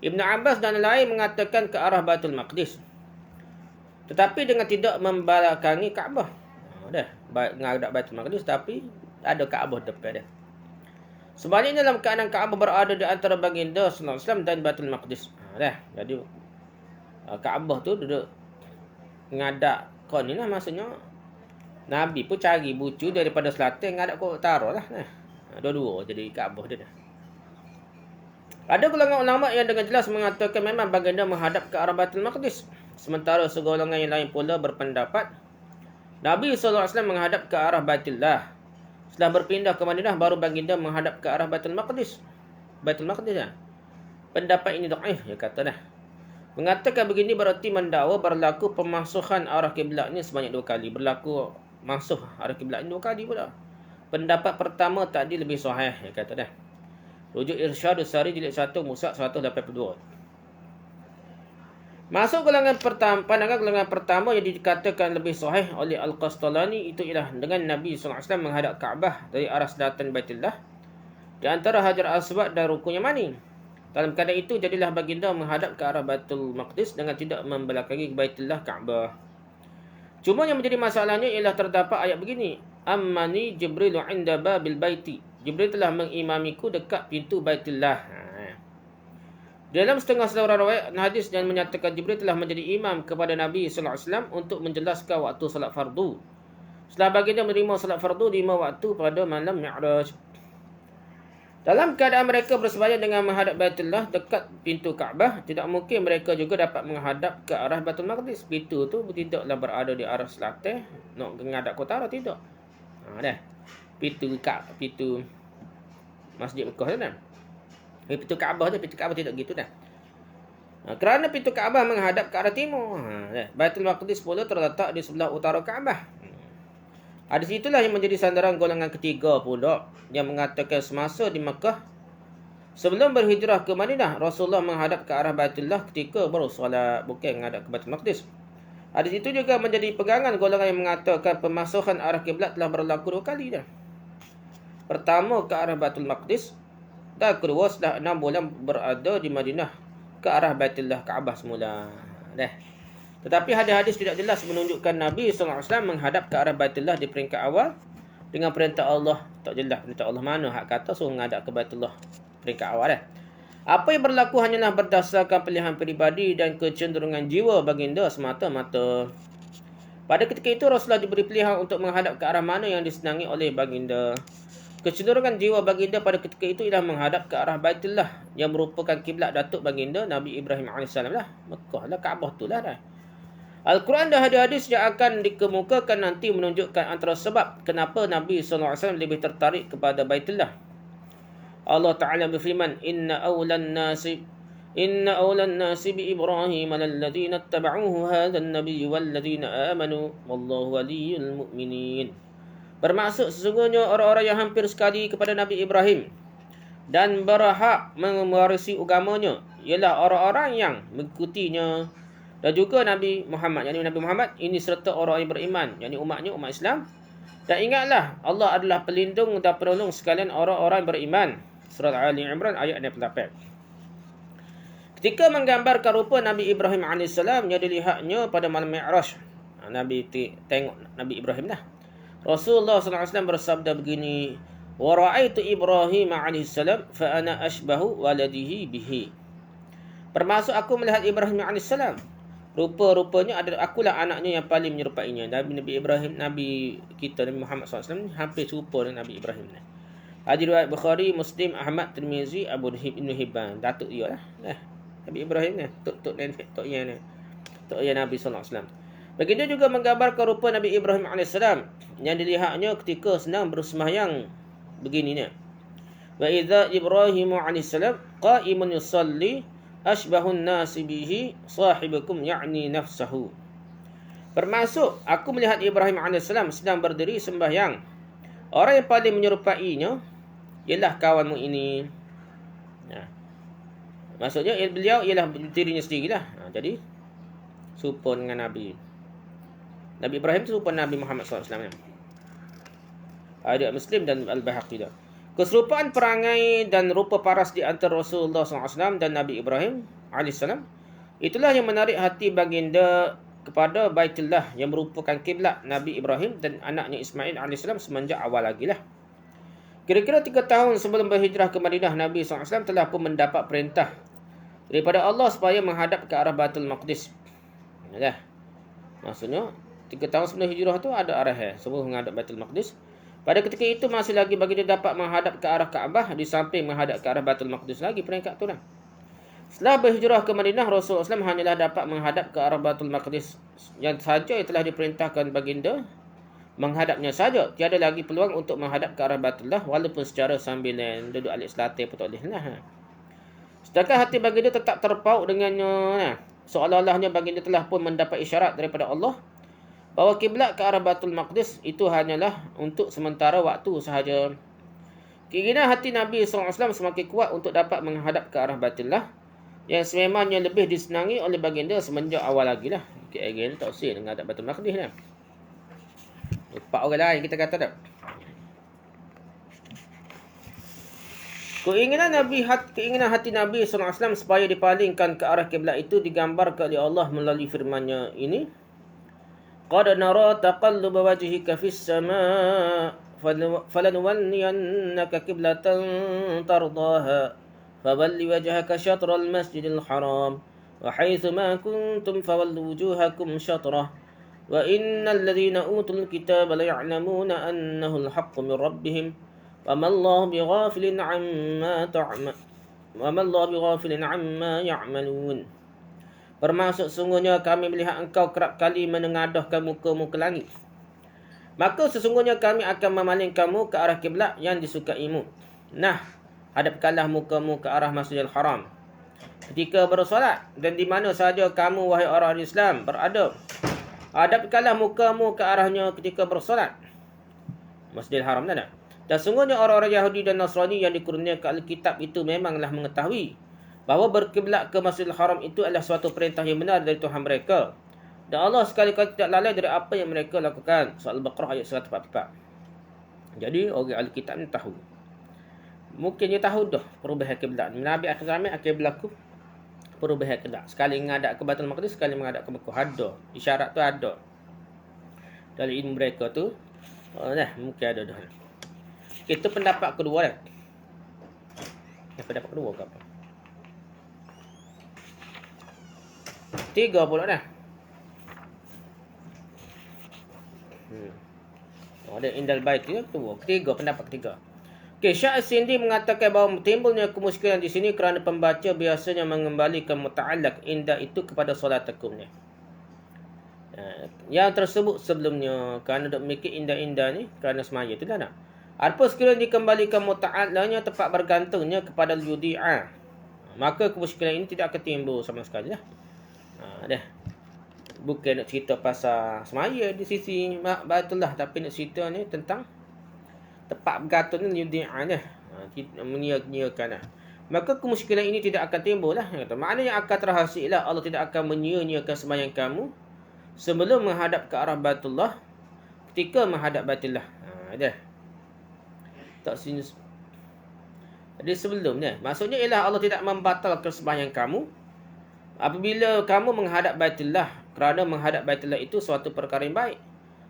Ibn Abbas dan lain mengatakan ke arah Baitul Maqdis, tetapi dengan tidak membelakangi Kaabah. Menghadap Baitul Maqdis tapi ada Kaabah depan dia. Sebaliknya dalam keadaan Kaabah berada di antara baginda sallallahu alaihi wasallam dan Baitul Maqdis. Jadi Kaabah tu duduk menghadap kau ni lah, maksudnya Nabi pun cari bucu daripada selatan menghadap ke utara lah. Dua-dua jadi Kaabah dia. Ada golongan ulama yang dengan jelas mengatakan memang baginda menghadap ke arah Baitul Maqdis. Sementara segolongan yang lain pula berpendapat Nabi SAW menghadap ke arah Baitullah. Setelah berpindah ke Madinah baru baginda menghadap ke arah Baitul Maqdis. Pendapat ini dhaif, dia kata dah. Mengatakan begini berarti mendakwa berlaku pemasuhan arah kiblat ni sebanyak 2 kali. Berlaku masuh arah kiblat ni 2 kali pula. Pendapat pertama tadi lebih sahih, dia kata dah. Rujuk Irsyadus Sari jilid 1 Musa 182. Masuk pandangan golongan pertama yang dikatakan lebih sahih oleh Al-Qastalani itu ialah dengan Nabi SAW menghadap Kaabah dari arah selatan Baitullah di antara Hajar Aswad dan Rukun Yamani. Dalam keadaan itu jadilah baginda menghadap ke arah Baitul Maqdis dengan tidak membelakangi Baitullah Kaabah. Cuma yang menjadi masalahnya ialah terdapat ayat begini, Ammani Jibrilu 'inda babil baiti. Jibril telah mengimamiku dekat pintu Baitullah. Dalam setengah riwayat hadis yang menyatakan Jibril telah menjadi imam kepada Nabi sallallahu alaihi wasallam untuk menjelaskan waktu salat fardu. Setelah baginda menerima salat fardu 5 waktu pada malam Mi'raj. Dalam keadaan mereka bersembahyang dengan menghadap Baitullah dekat pintu Kaabah, tidak mungkin mereka juga dapat menghadap ke arah Baitul Maqdis. Pintu tu tidaklah berada di arah selatan, nak menghadap ke utara tidak. Pintu Masjid Mekah tu pintu Kaabah tidak gitu dah. Kerana pintu Kaabah menghadap ke arah timur. Baitul Maqdis pula terletak di sebelah utara Kaabah. Hadis itulah yang menjadi sandaran golongan ketiga pula yang mengatakan semasa di Mekah sebelum berhijrah ke Madinah, Rasulullah menghadap ke arah Baitullah ketika baru solat, bukan menghadap ke Baitul Maqdis. Hadis itu juga menjadi pegangan golongan yang mengatakan pemasuhan arah kiblat telah berlaku 2 kali dah. Pertama ke arah Baitul Maqdis dan kedua setelah 6 bulan berada di Madinah ke arah Baitullah Kaabah semula. Tetapi hadis-hadis tidak jelas menunjukkan Nabi SAW menghadap ke arah Baitullah di peringkat awal dengan perintah Allah. Tak jelas perintah Allah mana hak kata suruh menghadap ke Baitullah peringkat awal. Apa yang berlaku hanyalah berdasarkan pilihan peribadi dan kecenderungan jiwa baginda semata-mata. Pada ketika itu Rasulullah diberi pilihan untuk menghadap ke arah mana yang disenangi oleh baginda. Kecenderungan jiwa baginda pada ketika itu ialah menghadap ke arah Baitullah yang merupakan kiblat datuk baginda Nabi Ibrahim AS lah. Mekah lah, Kaabah tu lah dah. Al-Quran dan hadis-hadis yang akan dikemukakan nanti menunjukkan antara sebab kenapa Nabi SAW lebih tertarik kepada Baitullah. Allah Ta'ala berfirman, Inna awlan nasi bi Ibrahim lalladhina ittaba'uhu hadhan nabiyyu walladhina amanu wallahu waliyul mu'minin. Bermaksud sesungguhnya orang-orang yang hampir sekali kepada Nabi Ibrahim dan berhak mewarisi agamanya ialah orang-orang yang mengikutinya dan juga Nabi Muhammad, yakni Nabi Muhammad ini serta orang yang beriman, yakni umatnya, umat Islam. Dan ingatlah Allah adalah pelindung dan penolong sekalian orang-orang beriman. Surah Ali Imran ayat 68. Ketika menggambarkan rupa Nabi Ibrahim AS yang dilihatnya pada malam Mi'raj, Nabi tengok Nabi Ibrahim dah. Rasulullah SAW bersabda begini, wa ra'aitu Ibrahim alaihissalam fa ana ashbahu waladihi bihi. Termasuk aku melihat Ibrahim alaihissalam, rupa-rupanya adalah akulah anaknya yang paling menyerupainya. Nabi Ibrahim, Nabi kita Nabi Muhammad SAW hampir serupa dengan Nabi Ibrahim. Hadis riwayat Bukhari, Muslim, Ahmad, Tirmizi, Abu Ibn Hibban. Datuk dia lah. Nabi Ibrahim ni, tok ya Nabi SAW. Begitu juga menggambarkan rupa Nabi Ibrahim AS yang dilihatnya ketika sedang bersembahyang begini ni. Wa idza Ibrahim AS qa'imun yusalli ashbahun nasi bihi sahibukum ya'ni nafsahu. Termasuk aku melihat Ibrahim AS sedang berdiri sembahyang. Orang yang paling menyerupainya ialah kawanmu ini. Maksudnya beliau ialah dirinya sendirilah. Jadi serupa dengan Nabi Ibrahim itu serupa Nabi Muhammad SAW. Ada Muslim dan Al-Bahaqi. Keserupaan perangai dan rupa paras di antara Rasulullah SAW dan Nabi Ibrahim AS, itulah yang menarik hati baginda kepada Baitullah yang merupakan kiblat Nabi Ibrahim dan anaknya Ismail AS semenjak awal lagi lah. Kira-kira 3 tahun sebelum berhijrah ke Madinah, Nabi SAW telah pun mendapat perintah daripada Allah supaya menghadap ke arah Baitul Maqdis. Maksudnya 3 tahun sebelum hijrah tu ada arah sebelum menghadap Baitul Maqdis. Pada ketika itu masih lagi bagi dia dapat menghadap ke arah Kaabah di samping menghadap ke arah Baitul Maqdis lagi peringkat tu lah. Setelah berhijrah ke Madinah, Rasulullah SAW hanyalah dapat menghadap ke arah Baitul Maqdis yang sahaja yang telah diperintahkan baginda menghadapnya saja. Tiada lagi peluang untuk menghadap ke arah Baitullah walaupun secara sambil duduk alik selatan pun tak boleh lah. Sedangkan hati baginda tetap terpaut dengannya. Seolah-olahnya baginda telah pun mendapat isyarat daripada Allah bahawa kiblat ke arah Baitul Maqdis itu hanyalah untuk sementara waktu sahaja. Keinginan hati Nabi SAW semakin kuat untuk dapat menghadap ke arah Baitullah yang sememangnya lebih disenangi oleh baginda semenjak awal lagi lah. KL tak usah menghadap Baitul Maqdis lah. 4 orang lain kita kata tak. Keinginan hati Nabi SAW supaya dipalingkan ke arah kiblat itu digambarkan oleh Allah melalui firman-Nya ini. Qad nara taqalluba wajhika fis samaa falanuwalliyannaka qiblatan tardaha fawalli wajhaka syatral masjidil haram wa haitsu ma kuntum fawallu wujuhakum syatrah wa innal ladzina utul kitaba la ya'lamuna annahu al-haqqu min rabbihim wa ma Allahu bighafilin 'amma ya'malun. Bermaksud sungguhnya kami melihat engkau kerap kali menengadahkan muka-mu ke langit. Maka sesungguhnya kami akan memalingkanmu ke arah kiblat yang disukaimu. Nah, hadapkanlah muka-mu ke arah Masjidil Haram ketika bersolat dan di mana sahaja kamu wahai orang Islam berada. Hadapkanlah muka-mu ke arahnya ketika bersolat. Masjidil Haram tak? Dan sungguhnya orang-orang Yahudi dan Nasrani yang dikurniakan Alkitab itu memanglah mengetahui bahawa berkiblat ke Masjidil Haram itu adalah suatu perintah yang benar dari Tuhan mereka. Dan Allah sekali-kali tidak lalai dari apa yang mereka lakukan. Surah Al-Baqarah ayat 144. Jadi orang Alkitab ni tahu. Mungkin dia tahu dah perubahan kiblat. Nabi akhir zaman akan berlaku perubahan kiblat. Sekali menghadap ke Baitul Maqdis, sekali menghadap ke Mekah. Ada. Isyarat tu ada. Dari ilmu mereka tu. Mungkin ada dah. Itu pendapat kedua dah. Pendapat kedua ke apa? 3 pula dah. Ada indal bait tu ketiga, pendapat ketiga. Okey, Syekh Sindi mengatakan bahawa timbulnya kemusykilan di sini kerana pembaca biasanya mengembalikan muta'allaq indah itu kepada solat takumnya. Yang tersebut sebelumnya kerana dok mikir indah-indah ni kerana semaya tu dah nak. Apa sekiranya dikembalikan muta'allaqnya tempat bergantungnya kepada yudi'ah, maka kemusykilan ini tidak akan timbul sama sekali lah. Dah. Bukan nak cerita pasal semaya di sisi Baitullah, tapi nak cerita ni tentang tempat bergantung ni yudi'ah dah. Menyia-nyiakan lah. Maka kemusykilan ini tidak akan timbul lah. Maknanya akan terhasil lah. Allah tidak akan menyia-nyiakan sembahyang kamu sebelum menghadap ke arah Baitullah ketika menghadap Baitullah. Dah. Tak sini. Jadi sebelum ni. Maksudnya ialah Allah tidak membatalkan sembahyang kamu apabila kamu menghadap Baitullah, kerana menghadap Baitullah itu suatu perkara yang baik.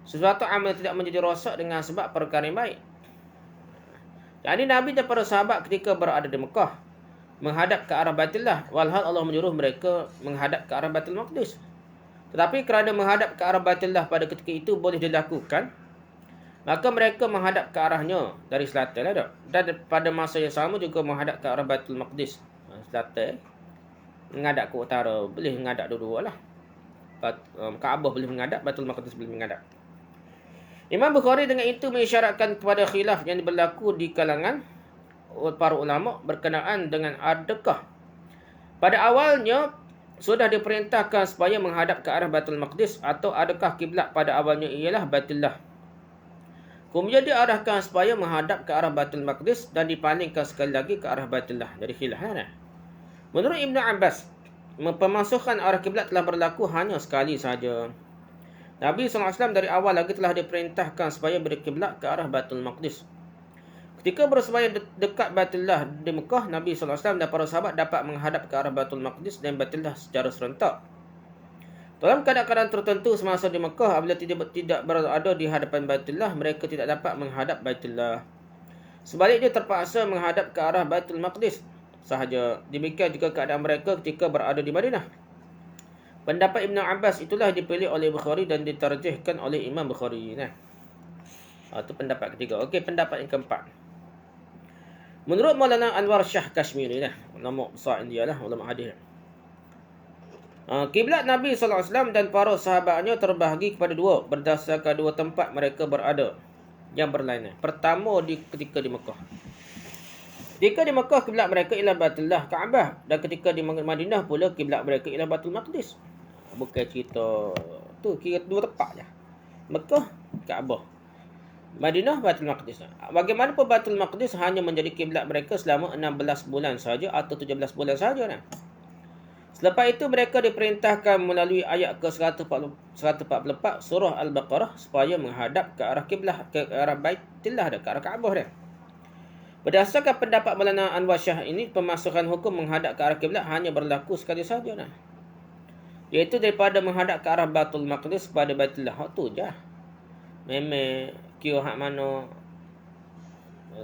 sesuatu amal tidak menjadi rosak dengan sebab perkara yang baik. Jadi Nabi dan para sahabat ketika berada di Mekah menghadap ke arah Baitullah, walhal Allah menyuruh mereka menghadap ke arah Baitul Maqdis. Tetapi kerana menghadap ke arah Baitullah pada ketika itu boleh dilakukan, maka mereka menghadap ke arahnya dari selatan. Dan pada masa yang sama juga menghadap ke arah Baitul Maqdis. Selatan, menghadap ke utara, boleh menghadap dua-dua lah. Kaabah boleh menghadap, Baitul Maqdis boleh menghadap. Imam Bukhari dengan itu mengisyaratkan kepada khilaf yang berlaku di kalangan para ulama berkenaan dengan adakah pada awalnya sudah diperintahkan supaya menghadap ke arah Baitul Maqdis, atau adakah kiblat pada awalnya ialah Baitullah. Kemudian diarahkan supaya menghadap ke arah Baitul Maqdis dan dipalingkan sekali lagi ke arah Baitullah dari khilaf. Menurut Ibn Abbas, pemasukan arah kiblat telah berlaku hanya sekali saja. Nabi SAW dari awal lagi telah diperintahkan supaya berkiblat ke arah Baitul Maqdis. Ketika bersembahyang dekat Baitullah di Mekah, Nabi SAW dan para sahabat dapat menghadap ke arah Baitul Maqdis dan Baitullah secara serentak. Dalam keadaan tertentu semasa di Mekah, apabila tidak berada di hadapan Baitullah, mereka tidak dapat menghadap Baitullah. Sebaliknya terpaksa menghadap ke arah Baitul Maqdis sahaja. Demikian juga keadaan mereka ketika berada di Madinah. Pendapat Ibn Abbas itulah dipilih oleh Bukhari dan ditarjihkan oleh Imam Bukhari. Itu pendapat ketiga. Okey, pendapat yang keempat. Menurut Maulana Anwar Shah Kashmiri, ulama besar India lah, ulama hadis. Kiblat Nabi SAW dan para sahabatnya terbahagi kepada dua berdasarkan dua tempat mereka berada yang berlainan. Pertama ketika di Mekah. Ketika di Mekah, kiblat mereka ialah Baitullah Kaabah, dan ketika di Madinah pula kiblat mereka ialah Baitul Maqdis. Bukan cerita tu, kira dua tempat je. Mekah, Kaabah. Madinah, Baitul Maqdis. Bagaimanapun Baitul Maqdis hanya menjadi kiblat mereka selama 16 bulan saja atau 17 bulan saja. Selepas itu mereka diperintahkan melalui ayat ke-144 surah Al-Baqarah supaya menghadap ke arah kiblat, ke arah Baitullah, ke arah Kaabah. Berdasarkan pendapat Maulana Anwar Shah ini, pemasukan hukum menghadap ke arah kiblat hanya berlaku sekali saja. Iaitu daripada menghadap ke arah Baitul Maqdis pada Baitullah. Tu je. Memang kira hak mana.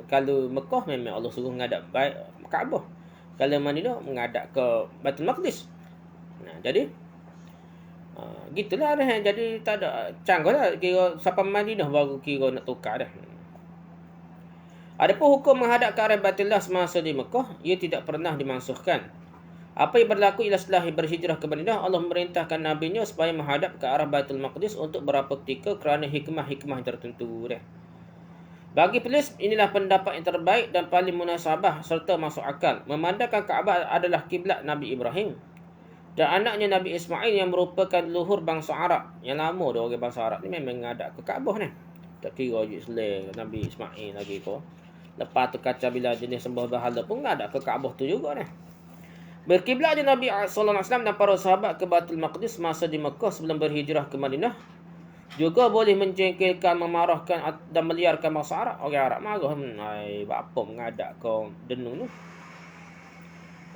Kalau Mekah memang Allah suruh menghadap Kaabah. Kalau Madinah menghadap ke Baitul Maqdis. Jadi gitulah dah. Jadi tak ada canggah lah. Kira sampai Madinah baru kira nak tukar dah. Adapun hukum menghadap ke arah Baitullah semasa di Mekah, ia tidak pernah dimansuhkan. Apa yang berlaku ialah setelah berhijrah ke Madinah, Allah memerintahkan Nabi-Nya supaya menghadap ke arah Baitul Maqdis untuk beberapa ketika kerana hikmah-hikmah tertentu. Bagi penulis, inilah pendapat yang terbaik dan paling munasabah serta masuk akal. Memandangkan Kaabah adalah kiblat Nabi Ibrahim dan anaknya Nabi Ismail yang merupakan leluhur bangsa Arab. Yang lama dah orang bangsa Arab ni memang menghadap ke Kaabah ni. Tak kira je selai Nabi Ismail lagi tu. Lepas tu kacau bila jenis sembah berhala pun menghadap ke Kaabah tu juga ni. Berkiblatnya Nabi SAW dan para sahabat ke Baitul Maqdis masa di Mekah sebelum berhijrah ke Madinah juga boleh menjengkelkan, memarahkan dan meliarkan bangsa Arab. Orang Arab marah. Buat apa menghadap kau denung tu?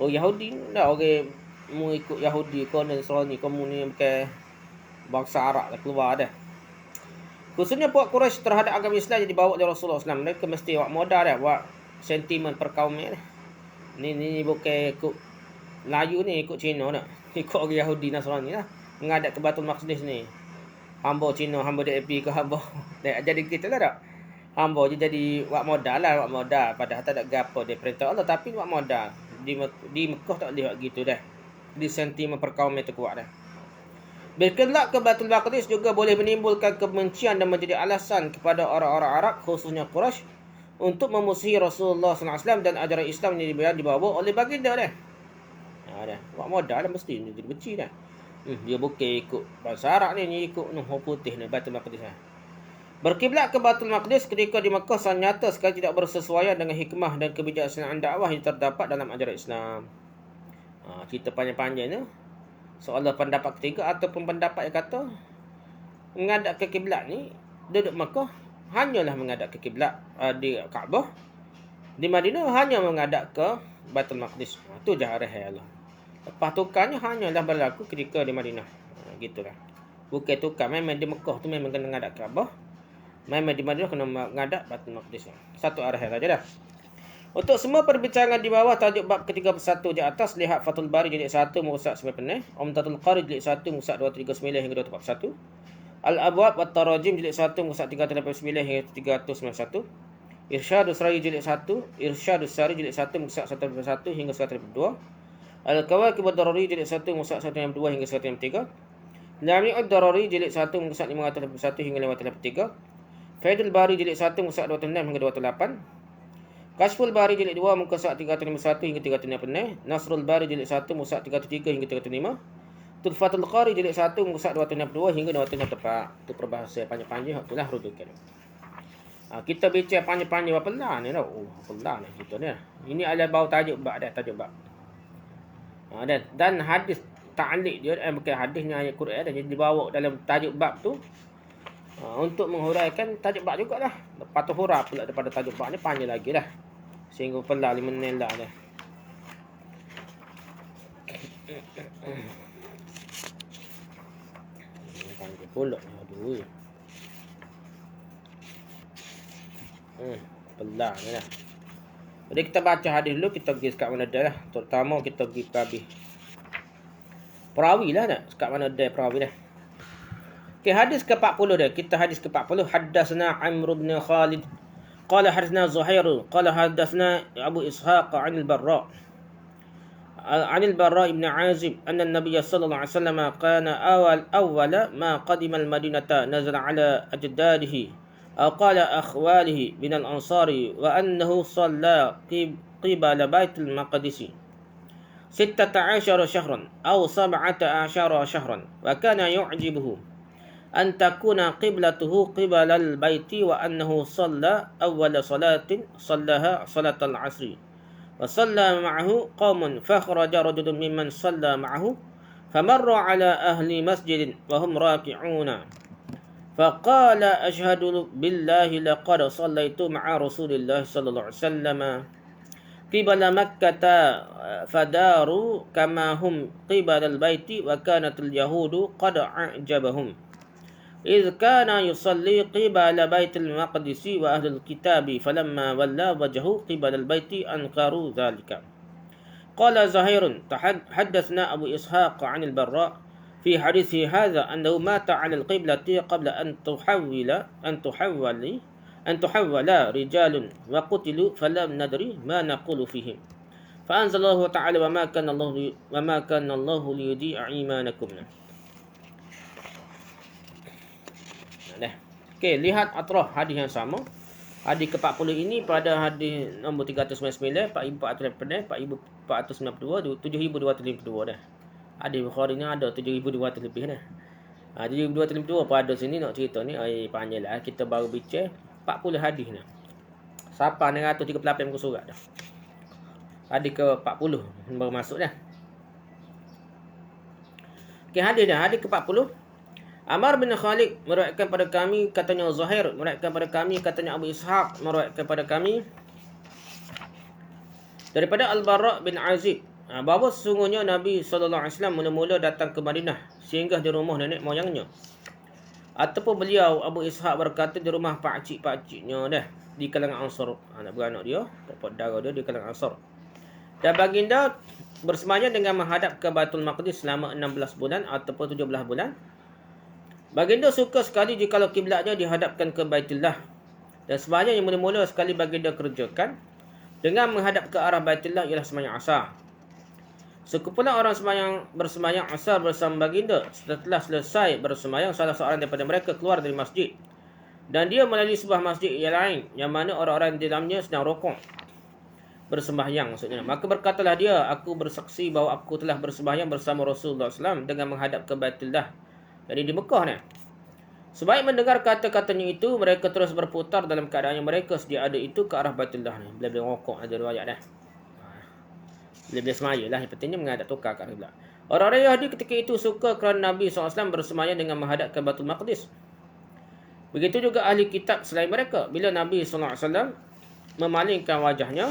Oh Yahudi dah, orang mu ikut Yahudi kau ni Nasrani, kamu ni bukan bangsa Arab dah keluar dah. Khususnya puak Quraisy terhadap agama Islam yang dibawa oleh Rasulullah SAW. Mereka mesti buat modal dah, buat sentimen perkauman dah. Ni bukan ikut Melayu ni, ikut Cina dah. Ikut orang Yahudi Nasrani lah. Menghadap ke Baitul Maqdis ni. Hamba Cina, hamba DAP ke hamba. Jadi kita lah tak. Hamba je jadi buat modal lah, buat modal. Padahal tak ada gapo dia perintah Allah, tapi buat modal. Di Mekah tak boleh buat gitu dah. Di sentimen perkauman tu kuat dah. Berkiblat ke Baitul Maqdis juga boleh menimbulkan kebencian dan menjadi alasan kepada orang-orang Arab, khususnya Quraisy, untuk memusuhi Rasulullah SAW dan ajaran Islam yang dibawa oleh baginda dah. Buat modal dah mesti dia benci dah. Dia bukan ikut bangsa Arab ni ikut orang putih ni, Baitul Maqdis. Berkiblat ke Baitul Maqdis ketika di Mekah sangat nyata sekali tidak bersesuaian dengan hikmah dan kebijaksanaan dakwah yang terdapat dalam ajaran Islam. Cerita panjang-panjang ni. Soalan pendapat ketiga ataupun pendapat yang kata menghadap ke kiblat ni, duduk Mekah hanyalah menghadap ke kiblat di Kaabah. Di Madinah hanya menghadap ke Baitul Maqdis. Itu je arah Allah. Lepas tukarnya hanyalah berlaku ketika di Madinah. Gitulah. Bukan tukar. Memang di Mekah tu memang kena ngadap Kaabah. Memang di Madinah kena ngadap Baitul Maqdis. Satu arah saja dah. Untuk semua perbincangan di bawah tajuk bab ke-31 di atas, lihat Fathul Bari jilid 1 muka 9 Umdatul Qari jilid 1 muka 239 hingga 241. Al-Abwab wa Tarajim jilid 1 muka 389 hingga 391. Irsyadus Sari jilid 1, Irsyadus Sari jilid 1 muka 141 hingga 142. Al-Kawakib ad-Darari jilid 1 muka 162 hingga 163. Jami'ud Darari jilid 1 muka 581 hingga 583. Faidul Bari jilid 1 muka 206 hingga 208. Kashful Bari jilid 2 muka 351 hingga 356. Nasrul Bari jilid 1 muka 303 hingga 305. Tuhfatul Qari jilid 1 muka 262 hingga 264. Itu perbahasan panjang-panjang itulah rujukan. Kita bincang panjang-panjang berapa lah ni tau. Berapa lah ni kita ni. Ini adalah bau tajuk bab dah, tajuk bab. Dan hadis ta'liq dia bukan hadisnya ayat Quran dah, jadi dibawa dalam tajuk bab tu. Untuk menghuraikan tajuk bab jugalah. Lepas tu hurah pula daripada tajuk bab ni panjang lagi dah. Sehingga pelah 5 menit lah dah. Panjang pula ni. Aduh. Pelah ni lah. Jadi kita baca hadis dulu, kita pergi sekat mana dah lah. Terutama kita pergi ke habis perawi lah nak. Sekat mana dah perawi dah. Okay, hadis ke-40 dah. Kita hadis ke-40. Haddatsna Amr bin Khalid. Qala hadatsna Zuhair. Qala hadatsna Abu Ishaq 'an al-Barra. 'an al-Barra ibn Azib anna an-nabiy sallallahu alaihi wasallam kana awwala ma qadima al-Madinata nazala ala ajdadihi aw qala akhwalihi min al-ansari wa annahu shalla qibala Baitul Maqdis 16 shahran aw 17 shahran wa kana yu'jibuhu an takuna qiblatuhu qibala al-baiti wa annahu shalla awwala salatin sallaha salatal asri wa shalla ma'ahu qaumun fa kharaja rajulun mimman shalla ma'ahu famarra ala ahli masjidin wa hum raki'una faqala ashhadu billahi laqad sallaitu ma'a Rasulillah sallallahu alaihi wasallam qibala Makkah fadaru kama hum qibala al-baiti wa kanat al-yahudu qad a'jabahum إذ كان يصلي قبل بيت المقدس وأهل الكتاب فلما ولى وجهه قبل البيت أنكروا ذلك. قال زهير حدثنا أبو إسحاق عن البراء في حديثه هذا أنه مات على القبلة قبل أن تحول رجال وقتلوا فلم ندري ما نقول فيهم فأنزل الله تعالى وما كان الله ليضيع إيمانكم. Okey, lihat atraf hadis yang sama. Hadis ke-40 ini pada hadis nombor 399, 4488, 4492, 7252 dah. Hadis Bukhari ni ada 7200 lebih dah. 7252 pada sini nak cerita ni panjang lah. Kita baru bincang 40 hadis ni. Siapa 938 muka surat dah. Hadis ke-40 baru masuk dah. Okey, hadis dah. Hadis ke-40. Amr bin Khalid meriwayatkan pada kami, katanya Zuhair meriwayatkan pada kami, katanya Abu Ishaq meriwayatkan pada kami daripada Al-Barra bin Azib bahawa sesungguhnya Nabi SAW mula-mula datang ke Madinah singgah di rumah nenek moyangnya, ataupun beliau Abu Ishaq berkata di rumah pakcik-pakciknya dah di kalangan Ansar, anak beranak dia, bapa dara dia di kalangan Ansar. Dan baginda bersemayam dengan menghadap ke Baitul Maqdis selama 16 bulan ataupun 17 bulan. Baginda suka sekali jika kiblatnya dihadapkan ke Baitullah. Dan sembahyang yang mula-mula sekali baginda kerjakan dengan menghadap ke arah Baitullah ialah sembahyang asar. Sekumpulan orang bersembahyang asar bersama baginda. Setelah selesai bersembahyang, salah seorang daripada mereka keluar dari masjid. Dan dia melalui sebuah masjid yang lain, yang mana orang-orang di dalamnya sedang rukuk. Bersembahyang maksudnya. Maka berkatalah dia, aku bersaksi bahawa aku telah bersembahyang bersama Rasulullah SAW dengan menghadap ke Baitullah. Jadi di Mekah ni. Sebaik mendengar kata-katanya itu, mereka terus berputar dalam keadaan yang mereka sedia ada itu ke arah Baitullah ni. Bila-bila rokok ada riwayat dah. Bila-bila semaya lah. Yang pentingnya menghadap tukar ke arah Qiblat. Orang-orang Yahudi ketika itu suka kerana Nabi SAW bersemaya dengan menghadap ke Baitul Maqdis. Begitu juga ahli kitab selain mereka. Bila Nabi SAW memalingkan wajahnya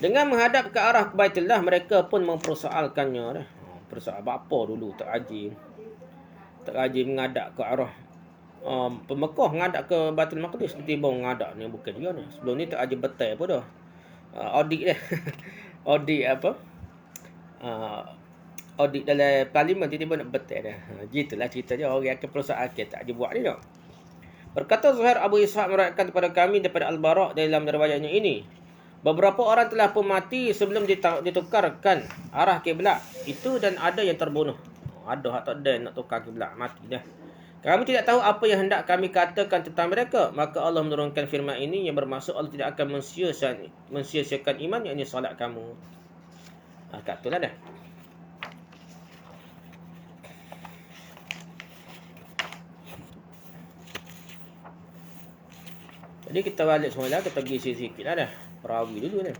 dengan menghadap ke arah Baitullah, mereka pun mempersoalkannya dah. Persoal apa dulu tak ajib. Tak rajin mengadap ke arah Mekah, mengadap ke Baitul Maqdis, tiba mengadap ni bukan dia ni. Sebelum ni tak rajin betul apa dah. Audit dia. Audit apa? Audit dalam parlimen tiba-tiba nak betul dah. Gitulah cerita dia, orang akan perusahaan akhir tak dia buat ni dah. Berkata Zuhair Abu Ishaq meriwayatkan kepada kami daripada Al-Bara' dalam riwayatnya ini, beberapa orang telah pun mati sebelum ditukarkan arah kiblat itu dan ada yang terbunuh. Ada hak tak ada nak tukar kiblat, mati dah. Kami tidak tahu apa yang hendak kami katakan tentang mereka. Maka Allah menurunkan firman ini yang bermaksud Allah tidak akan mensia-siakan iman, yakni solat kamu. Kat itulah dah. Jadi kita balik semula, kita pergi sikit-sikit lah dah. Perawi dulu dah.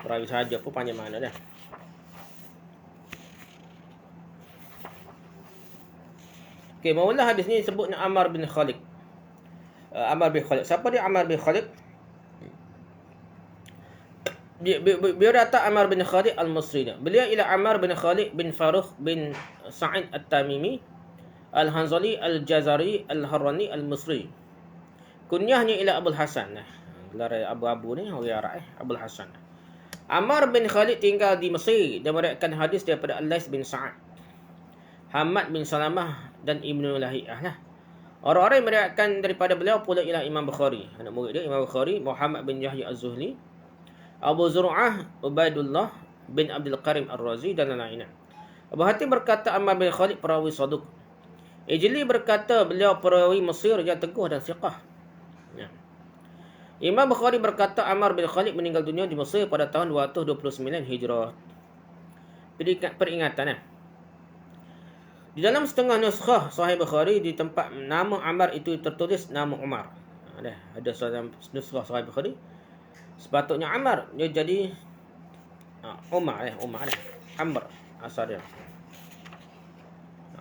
Perawi sahaja pun panjang mana dah. Okey, mula hadis ni sebutnya Ammar bin Khalid. Ammar bin Khalid. Siapa dia Ammar bin Khalid? Beliau datang Ammar bin Khalid al-Misri. Beliau ialah Ammar bin Khalid bin Farukh bin Sa'id at-Tamimi al-Hanzali al-Jazari al-Harrani al-Misri. Kunyahnya ialah Abul Hasan. Gelar abu-abu ni orang Arab Abul Hasan. Ammar bin Khalid tinggal di Mesir dan meriwayatkan hadis daripada Al-Lais bin Sa'ad, Hamad bin Salamah dan Ibnu Lahiyah lah. Orang-orang yang meriwayatkan daripada beliau pula ialah Imam Bukhari, anak murid dia Imam Bukhari, Muhammad bin Yahya Az-Zuhli, Abu Zur'ah, Ubaidullah bin Abdul Karim Ar-Razi dan lain-lain. Abu Hatim berkata Ammar bin Khalid perawi saduq. Ijli berkata beliau perawi Mesir yang teguh dan siqah. Ya. Imam Bukhari berkata Ammar bin Khalid meninggal dunia di Mesir pada tahun 229 Hijrah. Peringatan Di dalam setengah nuskhah Sahih Bukhari di tempat nama Ammar itu tertulis nama Umar. Ada dalam nuskhah Sahih Bukhari. Sepatutnya Ammar dia jadi Umar Amr asal dia.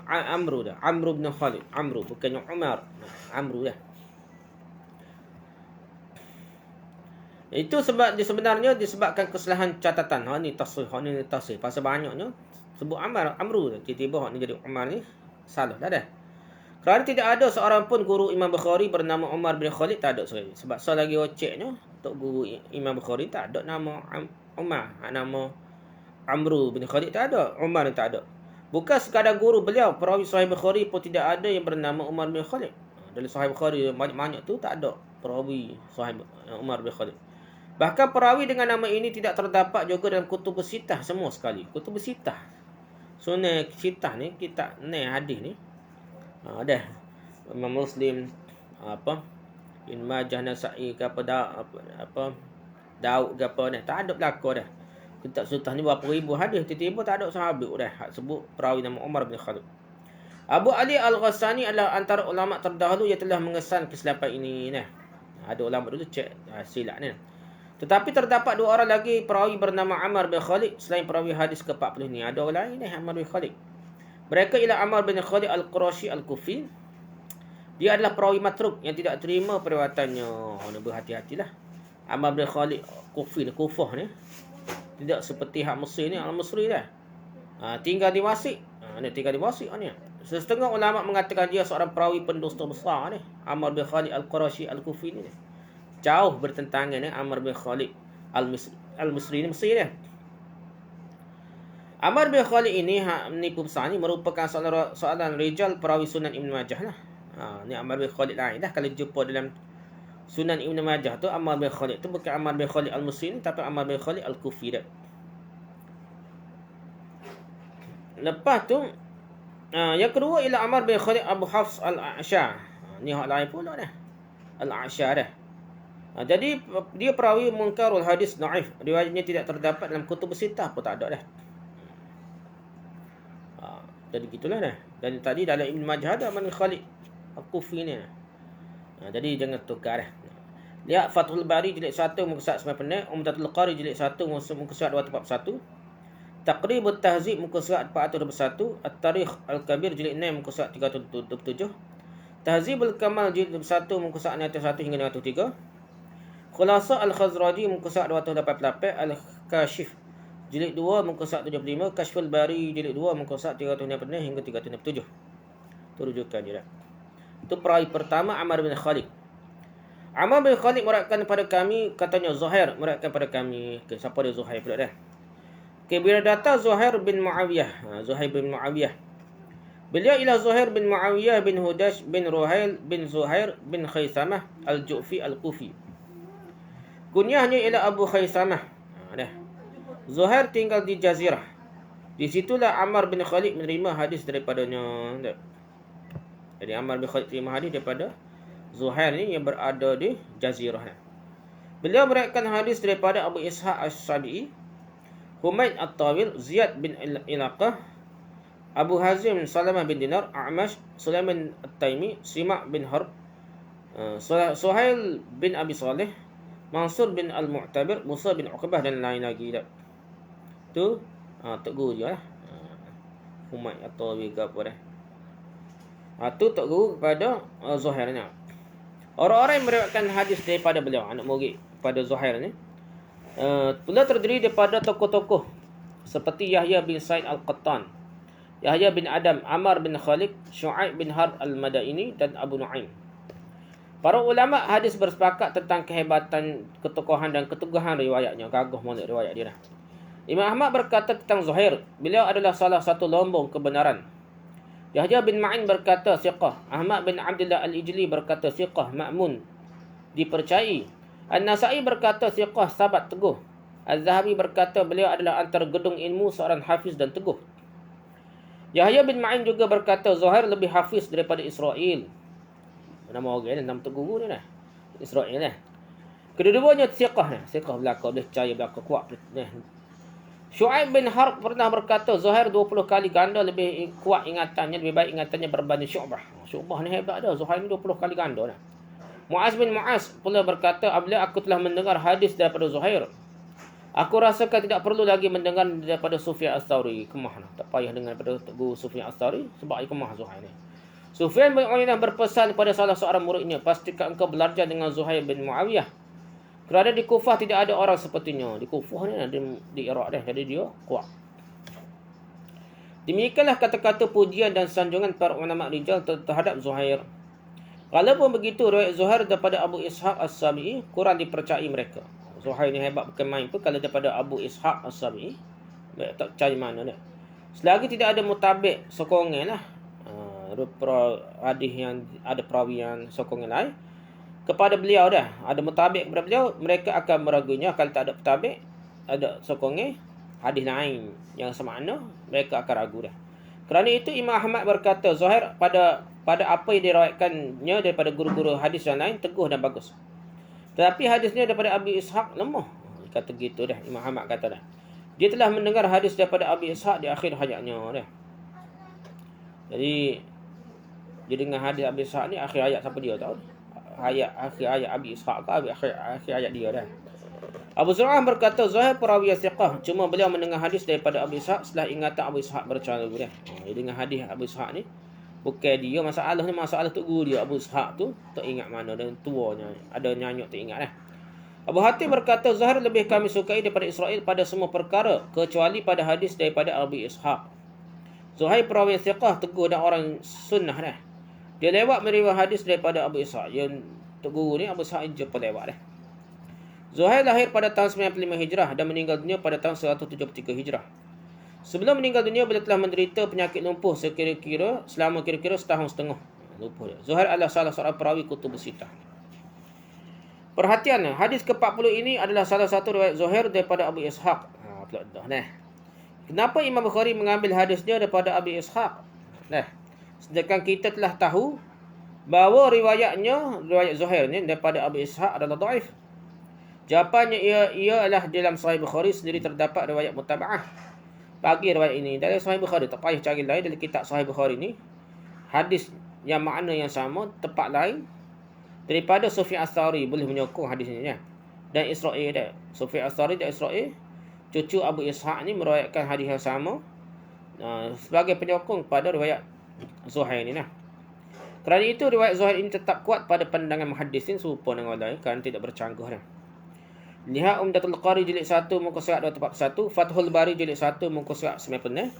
Amru dah. Amru bin Khalid. Amru bukannya Umar. Amru dah. Itu sebab sebenarnya disebabkan kesalahan catatan. Ni tasrih, ni tasrih. Pasal banyaknya sebut Amru dah. Tiba-tiba ni jadi Umar ni salah dah. Kerana tidak ada seorang pun guru Imam Bukhari bernama Umar bin Khalid, tak ada sekali. Sebab selagi oceknya untuk guru Imam Bukhari tak ada nama Umar, nama Amru bin Khalid tak ada, Umar ni tak ada. Bukan sekadar guru beliau, perawi Sahih Bukhari pun tidak ada yang bernama Umar bin Khalid. Dalam Sahih Bukhari banyak-banyak tu tak ada perawi Sahih Umar bin Khalid. Bahkan perawi dengan nama ini tidak terdapat juga dalam kutub sitah semua sekali. Kutub sitah. Sunnah sitah ni kitab ni hadis ni. Dah Imam Muslim Ibn Majah, Nasa'i ke apa Daud ke apa ni tak ada belaka dah. Kitab sitah ni berapa ribu hadis, tiba-tiba tak ada sahabat dah sebut perawi nama Umar bin Khalid. Abu Ali Al-Ghassani adalah antara ulama terdahulu yang telah mengesan kesilapan ini. Ada ulama dulu cek silap ni. Tetapi terdapat dua orang lagi perawi bernama Ammar bin Khalid selain perawi hadis ke-40 ni. Ada orang lain Ammar bin Khalid. Mereka ialah Ammar bin Khalid Al-Qurashi Al-Kufi. Dia adalah perawi matruk yang tidak terima periwayatannya. Berhati-hatilah. Ammar bin Khalid Kufi ni, Kufah ni. Tidak seperti hak Mesir ni, Al-Misri dah. Tinggal di Wasik. Tinggal di Wasik ni. Setengah ulama mengatakan dia seorang perawi pendusta besar ni. Ammar bin Khalid Al-Qurashi Al-Kufi ni. Jauh bertentangan dengan Ammar bin Khalid Al-Misri ni, Mesir dia. Ammar bin Khalid ini menipu besar ni merupakan soalan rijal perawi Sunan Ibn Majah lah. Ni Ammar bin Khalid lain dah. Kalau jumpa dalam Sunan Ibn Majah tu Ammar bin Khalid tu bukan Ammar bin Khalid Al-Misri ni, tapi Ammar bin Khalid Al-Kufi dah. Lepas tu yang kedua ialah Ammar bin Khalid Abu Hafs Al-A'sha. Ni hak lain pula dah. Al-A'sha dah. Jadi dia perawi munkarul hadis dhaif. Riwayatnya tidak terdapat dalam kutub sitah pun tak ada dah. Jadi gitulah dah. Dan tadi dalam Ibn Majah ada Ammar bin Khalid Al-Kufi ni. Jadi jangan tukar dah. Lihat Fathul Bari jilid 1 muka surat 9 pendek, Umdatul Qari jilid 1 muka surat 241, Taqribut Tahzib muka surat 421, At-Tarikh Al-Kabir jilid 6 muka surat 327, Tahzibul Kamal jilid 1 muka surat 101 hingga 103, Khulasa Al-Khazraji muka surat 288, Al-Kashif jilid 2 muka surat 75, Kashful Bari jilid 2 muka surat 366 hingga 367. Itu rujukan dia dah. Itu perawi pertama Ammar bin Khalid. Ammar bin Khalid meriwayatkan kepada kami, katanya Zuhair meriwayatkan kepada kami. Okay, siapa dia Zuhair pula dah? Okay, bila datang Zuhair bin Muawiyah. Zuhair bin Muawiyah. Beliau ialah Zuhair bin Muawiyah bin Hudash bin Ruhail bin Zuhair bin Khaisamah al-Ju'fi al-Kufi. Kunyahnya ialah Abu Khaisamah. Zuhair tinggal di Jazirah. Di situlah Ammar bin Khalid menerima hadis daripadanya. Jadi Ammar bin Khalid terima hadis daripada Zuhair ni yang berada di Jazirah. Beliau meriwayatkan hadis daripada Abu Ishaq As-Sabi'i, Humaid At-Tawil, Ziyad bin Ilaqah, Abu Hazim Salamah bin Dinar, A'mash, Sulaiman At-Taimi, Simak bin Harb, Suhail bin Abi Saleh, Mansur bin Al-Mu'tabir, Musa bin Uqbah dan lain lagi. Tu Tok Guru je lah. Humaid At-Tawil ke apa dah. Tu Tok Guru kepada Zuhair ni. Orang-orang yang meriwayatkan hadis daripada beliau, anak murid pada Zuhair ni, beliau terdiri daripada tokoh-tokoh seperti Yahya bin Sa'id Al-Qattan, Yahya bin Adam, Ammar bin Khalid, Syu'aib bin Harb Al-Madaini dan Abu Nu'aim. Para ulama hadis bersepakat tentang kehebatan, ketokohan dan keteguhan riwayatnya. Gagah mana riwayat dia dah. Imam Ahmad berkata tentang Zuhair, beliau adalah salah satu lombong kebenaran. Yahya bin Ma'in berkata siqah. Ahmad bin Abdullah Al-Ijli berkata siqah, ma'mun, dipercayai. An-Nasa'i berkata siqah, sabat, teguh. Az-Zahabi berkata beliau adalah antara gedung ilmu, seorang hafiz dan teguh. Yahya bin Ma'in juga berkata Zuhair lebih hafiz daripada Israel. Nama orang ni, nama guru ni lah. Israel lah. Kedua-duanya siqah ni. Siqah belakang, boleh percaya belakang, kuat. Syu'aib bin Harb pernah berkata Zuhair 20 kali ganda lebih kuat ingatannya, lebih baik ingatannya berbanding Syu'bah. Syu'bah ni hebat dah. Zuhair ni 20 kali ganda dah. Mu'az bin Mu'az pula berkata, apabila aku telah mendengar hadis daripada Zuhair, aku rasakan tidak perlu lagi mendengar daripada Sufyan Ats-Tsauri. Kemah lah. Tak payah dengar daripada guru Sufyan Ats-Tsauri sebab kemah Zuhair ni. Sufyan bin Uyainah berpesan kepada salah seorang muridnya, pastikan engkau belajar dengan Zuhair bin Muawiyah. Kerana di Kufah tidak ada orang sepertinya. Di Kufah ni di Iraq dah. Jadi dia kuat. Demikianlah kata-kata pujian dan sanjungan para ulama rijal terhadap Zuhair. Walaupun begitu, riwayat Zuhair daripada Abu Ishaq As-Sabi'i kurang dipercayai mereka. Zuhair ni hebat bukan main pun. Kalau daripada Abu Ishaq As-Sabi'i, tak percaya mana dah. Selagi tidak ada mutabik sokongan lah, hadis yang ada perawi yang sokongan lain kepada beliau dah, ada mutabik kepada beliau, mereka akan meragunya. Kalau tak ada mutabik, ada sokongan hadis lain yang semakna, mereka akan ragu dah. Kerana itu Imam Ahmad berkata Zuhair pada apa yang diriwayatkannya daripada guru-guru hadis yang lain teguh dan bagus. Tetapi hadisnya daripada Abi Ishaq lemah. Kata gitu dah, Imam Ahmad kata dah. Dia telah mendengar hadis daripada Abi Ishaq di akhir hayatnya dah. Jadi dia dengar hadis Abi Ishaq ni akhir hayat siapa dia tahu? Akhir hayat Abi Ishaq ke akhir hayat dia dah. Abu Zur'ah berkata Zuhair perawi thiqah, cuma beliau mendengar hadis daripada Abi Ishaq setelah ingatan Abu Ishaq bercakap dah. Dia dengar hadis Abu Ishaq ni, bukan dia masalah ni, masalah tu guru dia Abu Ishaq tu tak ingat mana dan tuanya, ada nyanyuk tak ingat dah. Abu Hatim berkata Zuhair lebih kami sukai daripada Israel pada semua perkara kecuali pada hadis daripada Abi Ishaq. Zuhair perawi thiqah, teguh dan orang sunnah dah. Dia lewat meriwayat hadis daripada Abu Ishaq. Yang tok guru ni Abu Ishaq je lewat dah. Zuhair lahir pada tahun 95 Hijrah dan meninggal dunia pada tahun 173 Hijrah. Sebelum meninggal dunia, beliau telah menderita penyakit lumpuh selama kira-kira setahun setengah. Lumpuh dia. Zuhair adalah salah seorang perawi Kutubus Sittah. Perhatian, hadis ke-40 ini adalah salah satu riwayat Zuhair daripada Abu Ishaq. Pula dah nah. Kenapa Imam Bukhari mengambil hadisnya daripada Abi Ishaq? Nah, sedangkan kita telah tahu bahawa riwayat Zuhair ni daripada Abi Ishaq adalah dhaif. Jawapannya ia adalah dalam Sahih Bukhari sendiri terdapat riwayat mutaba'ah bagi riwayat ini. Dalam Sahih Bukhari, tak payah cari lain, dalam kitab Sahih Bukhari ni hadis yang makna yang sama, tempat lain daripada Sufyan Ats-Tsauri boleh menyokong hadis ini ya. Dan Israel dia. Sufyan Ats-Tsauri dan Israel, cucu Abu Ishaq ni meriwayatkan hadis yang sama sebagai penyokong pada riwayat Zuhair ni nah. Kerana itu riwayat Zuhair ini tetap kuat pada pandangan muhaddisin serupa dengan lain kerana tidak bercanggah dah. Lihat Umdatul Qari jilid 1 muka surat 241, Fathul Bari jilid 1 muka surat 90.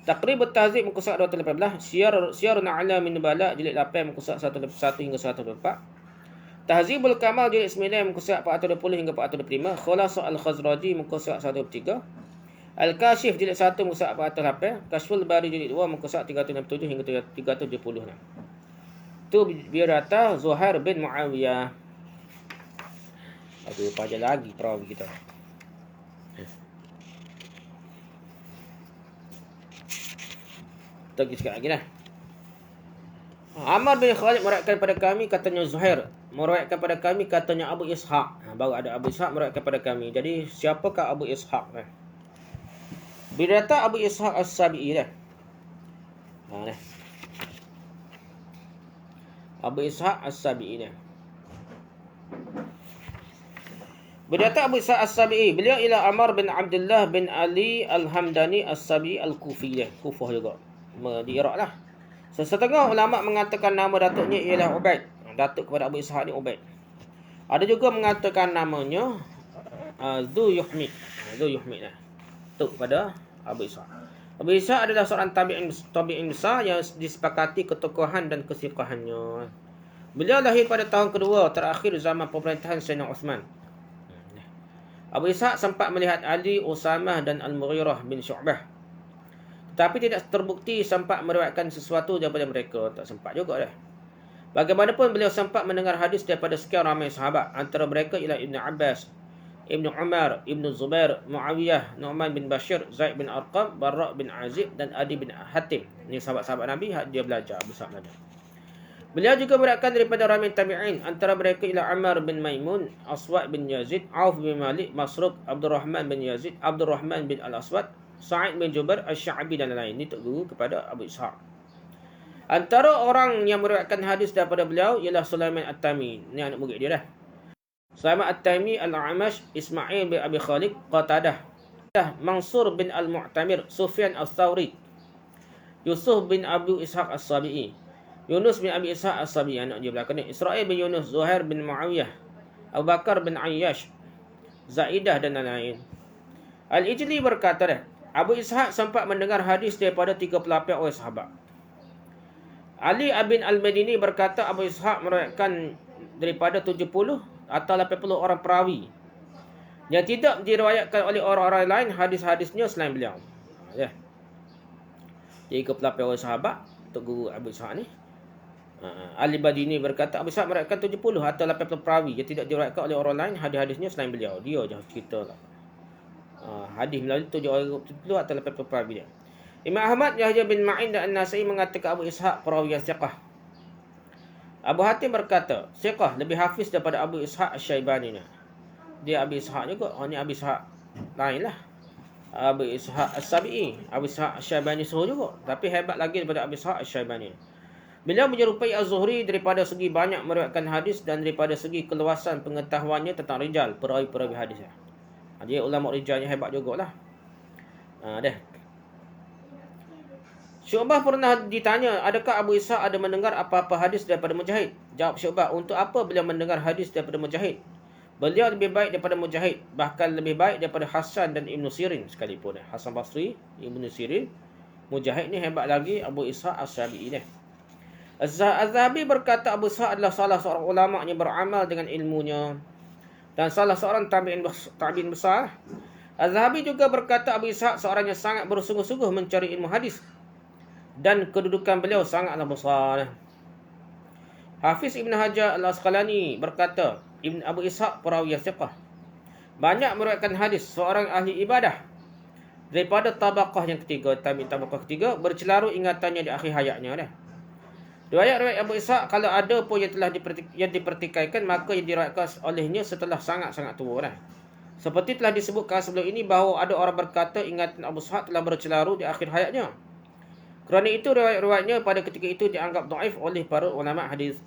Taqribut Tahzib muka surat 218, Syiarun A'lamin Nubala jilid 8 muka surat 101 hingga 104. Tahzibul Kamal jilid 9 muka surat 420 hingga 425, Khulasa Al-Khazraji muka surat 103. Al-Kashif jilid 1 muka surat 408, Kashful Bari jilid 2 muka surat 367 hingga 376. Tu biodata Zuhair bin Muawiyah. Aduh, pajak lagi perawi kita. Kita pergi sekali lagi dah. Amr bin Khalid meriwayatkan pada kami, katanya Zuhair meriwayatkan pada kami, katanya Abu Ishaq. Baru ada Abu Ishaq meriwayatkan pada kami. Jadi siapakah Abu Ishaq? Bila data Abu Ishaq As-Sabi'i dah. Abu Ishaq As-Sabi'i dah. Berkata Abu Ishaq As-Sabi'i, beliau ialah Amr bin Abdullah bin Ali Al-Hamdani As-Sabi'i Al-Kufi, Kufah juga, di Iraq lah. Sesetengah ulama mengatakan nama datuknya ialah Ubaid. Datuk kepada Abu Ishaq ni Ubaid. Ada juga mengatakan namanya Dhu Yuhmid. Dhu Yuhmid lah. Datuk kepada Abu Ishaq. Abu Ishaq adalah seorang tabi'in besar yang disepakati ketokohan dan kesiqahannya. Beliau lahir pada tahun kedua terakhir zaman pemerintahan Sayyidina Uthman. Abu Ishaq sempat melihat Ali, Usamah dan Al-Mughirah bin Syu'bah. Tetapi tidak terbukti sempat meriwayatkan sesuatu daripada mereka. Tak sempat juga dah. Bagaimanapun beliau sempat mendengar hadis daripada sekian ramai sahabat. Antara mereka ialah Ibn Abbas, Ibn Umar, Ibn Zubair, Muawiyah, Nu'man bin Bashir, Zaid bin Arqam, Barra' bin Azib dan Adi bin Hatim. Ini sahabat-sahabat Nabi, dia belajar, besar belajar. Beliau juga meriwayatkan daripada ramai tabi'in. Antara mereka ialah Ammar bin Maimun, Aswad bin Yazid, Auf bin Malik, Masruq, Abdurrahman bin Yazid, Abdurrahman bin Al-Aswad, Sa'id bin Jubair, Asy-Sya'bi dan lain-lain. Ini Tok Guru kepada Abu Ishaq. Antara orang yang meriwayatkan hadis daripada beliau ialah Sulaiman At-Taimi. Ini anak murid dia dah. Sulaiman At-Taimi, Al-A'mash, Ismail bin Abi Khalid, Qatadah, Mansur bin Al-Mu'tamir, Sufyan Al-Thawri, Yusuf bin Abu Ishaq As-Sabi'i, Yunus bin Abi Ishaq As-Sabi'i, anak dia belakang ni, Israel bin Yunus, Zuhair bin Muawiyah, Abu Bakar bin Ayyash, Zaidah dan lain-lain. Al-Ijli berkata dah, Abu Ishaq sempat mendengar hadis daripada 38 orang sahabat. Ali bin Al-Madini berkata Abu Ishaq meriwayatkan daripada 70 atau 80 orang perawi yang tidak diriwayatkan oleh orang-orang lain hadis-hadisnya selain beliau. Ya. Jadi 38 orang sahabat Tok Guru Abu Ishaq ni. Ali Badini berkata Abu Ishaq meriwayatkan 70 atau 80 perawi yang tidak diriwayatkan oleh orang lain hadis-hadisnya selain beliau. Dia je cerita lah. Hadis melalui 7 orang 70 atau 80 perawi dia. Imam Ahmad, Yahya bin Ma'in dan An-Nasai mengatakan Abu Ishaq perawi yang siqah. Abu Hatim berkata, siqah lebih hafiz daripada Abu Ishaq Asy-Syaibani ni. Dia Abu Ishaq juga. Ni Abu Ishaq lainlah. Abu Ishaq As-Sabi'i, Abu Ishaq Asy-Syaibani suruh juga, tapi hebat lagi daripada Abu Ishaq Asy-Syaibani. Beliau menyerupai Az-Zuhri daripada segi banyak meriwayatkan hadis dan daripada segi keluasan pengetahuannya tentang rijal, perawi-perawi hadis. Dia ulama rijalnya hebat jugalah. Dah. Syu'bah pernah ditanya, adakah Abu Ishaq ada mendengar apa-apa hadis daripada Mujahid? Jawab Syu'bah, untuk apa beliau mendengar hadis daripada Mujahid? Beliau lebih baik daripada Mujahid, bahkan lebih baik daripada Hasan dan Ibn Sirin sekalipun. Hasan Basri, Ibn Sirin, Mujahid ni hebat lagi Abu Ishaq As-Sabi'i ni. Az-Zahabi berkata Abu Ishaq adalah salah seorang ulama yang beramal dengan ilmunya dan salah seorang tabi'in besar. Az-Zahabi juga berkata Abu Ishaq seorang yang sangat bersungguh-sungguh mencari ilmu hadis dan kedudukan beliau sangatlah besar. Hafiz Ibn Hajar Al-Asqalani berkata, Ibn Abu Ishaq perawi yang siqah, banyak meriwayatkan hadis, seorang ahli ibadah daripada tabaqah yang ketiga, tabi'in tabaqah ketiga, bercelaru ingatannya di akhir hayatnya dah. Riwayat Abu Ishaq kalau ada pun yang telah dipertikaikan, maka yang diriwayatkan olehnya setelah sangat-sangat tua dah. Seperti telah disebutkan sebelum ini bahawa ada orang berkata ingatan Abu Ishaq telah bercelaru di akhir hayatnya. Kerana itu riwayat-riwayatnya pada ketika itu dianggap dhaif oleh para ulama hadis.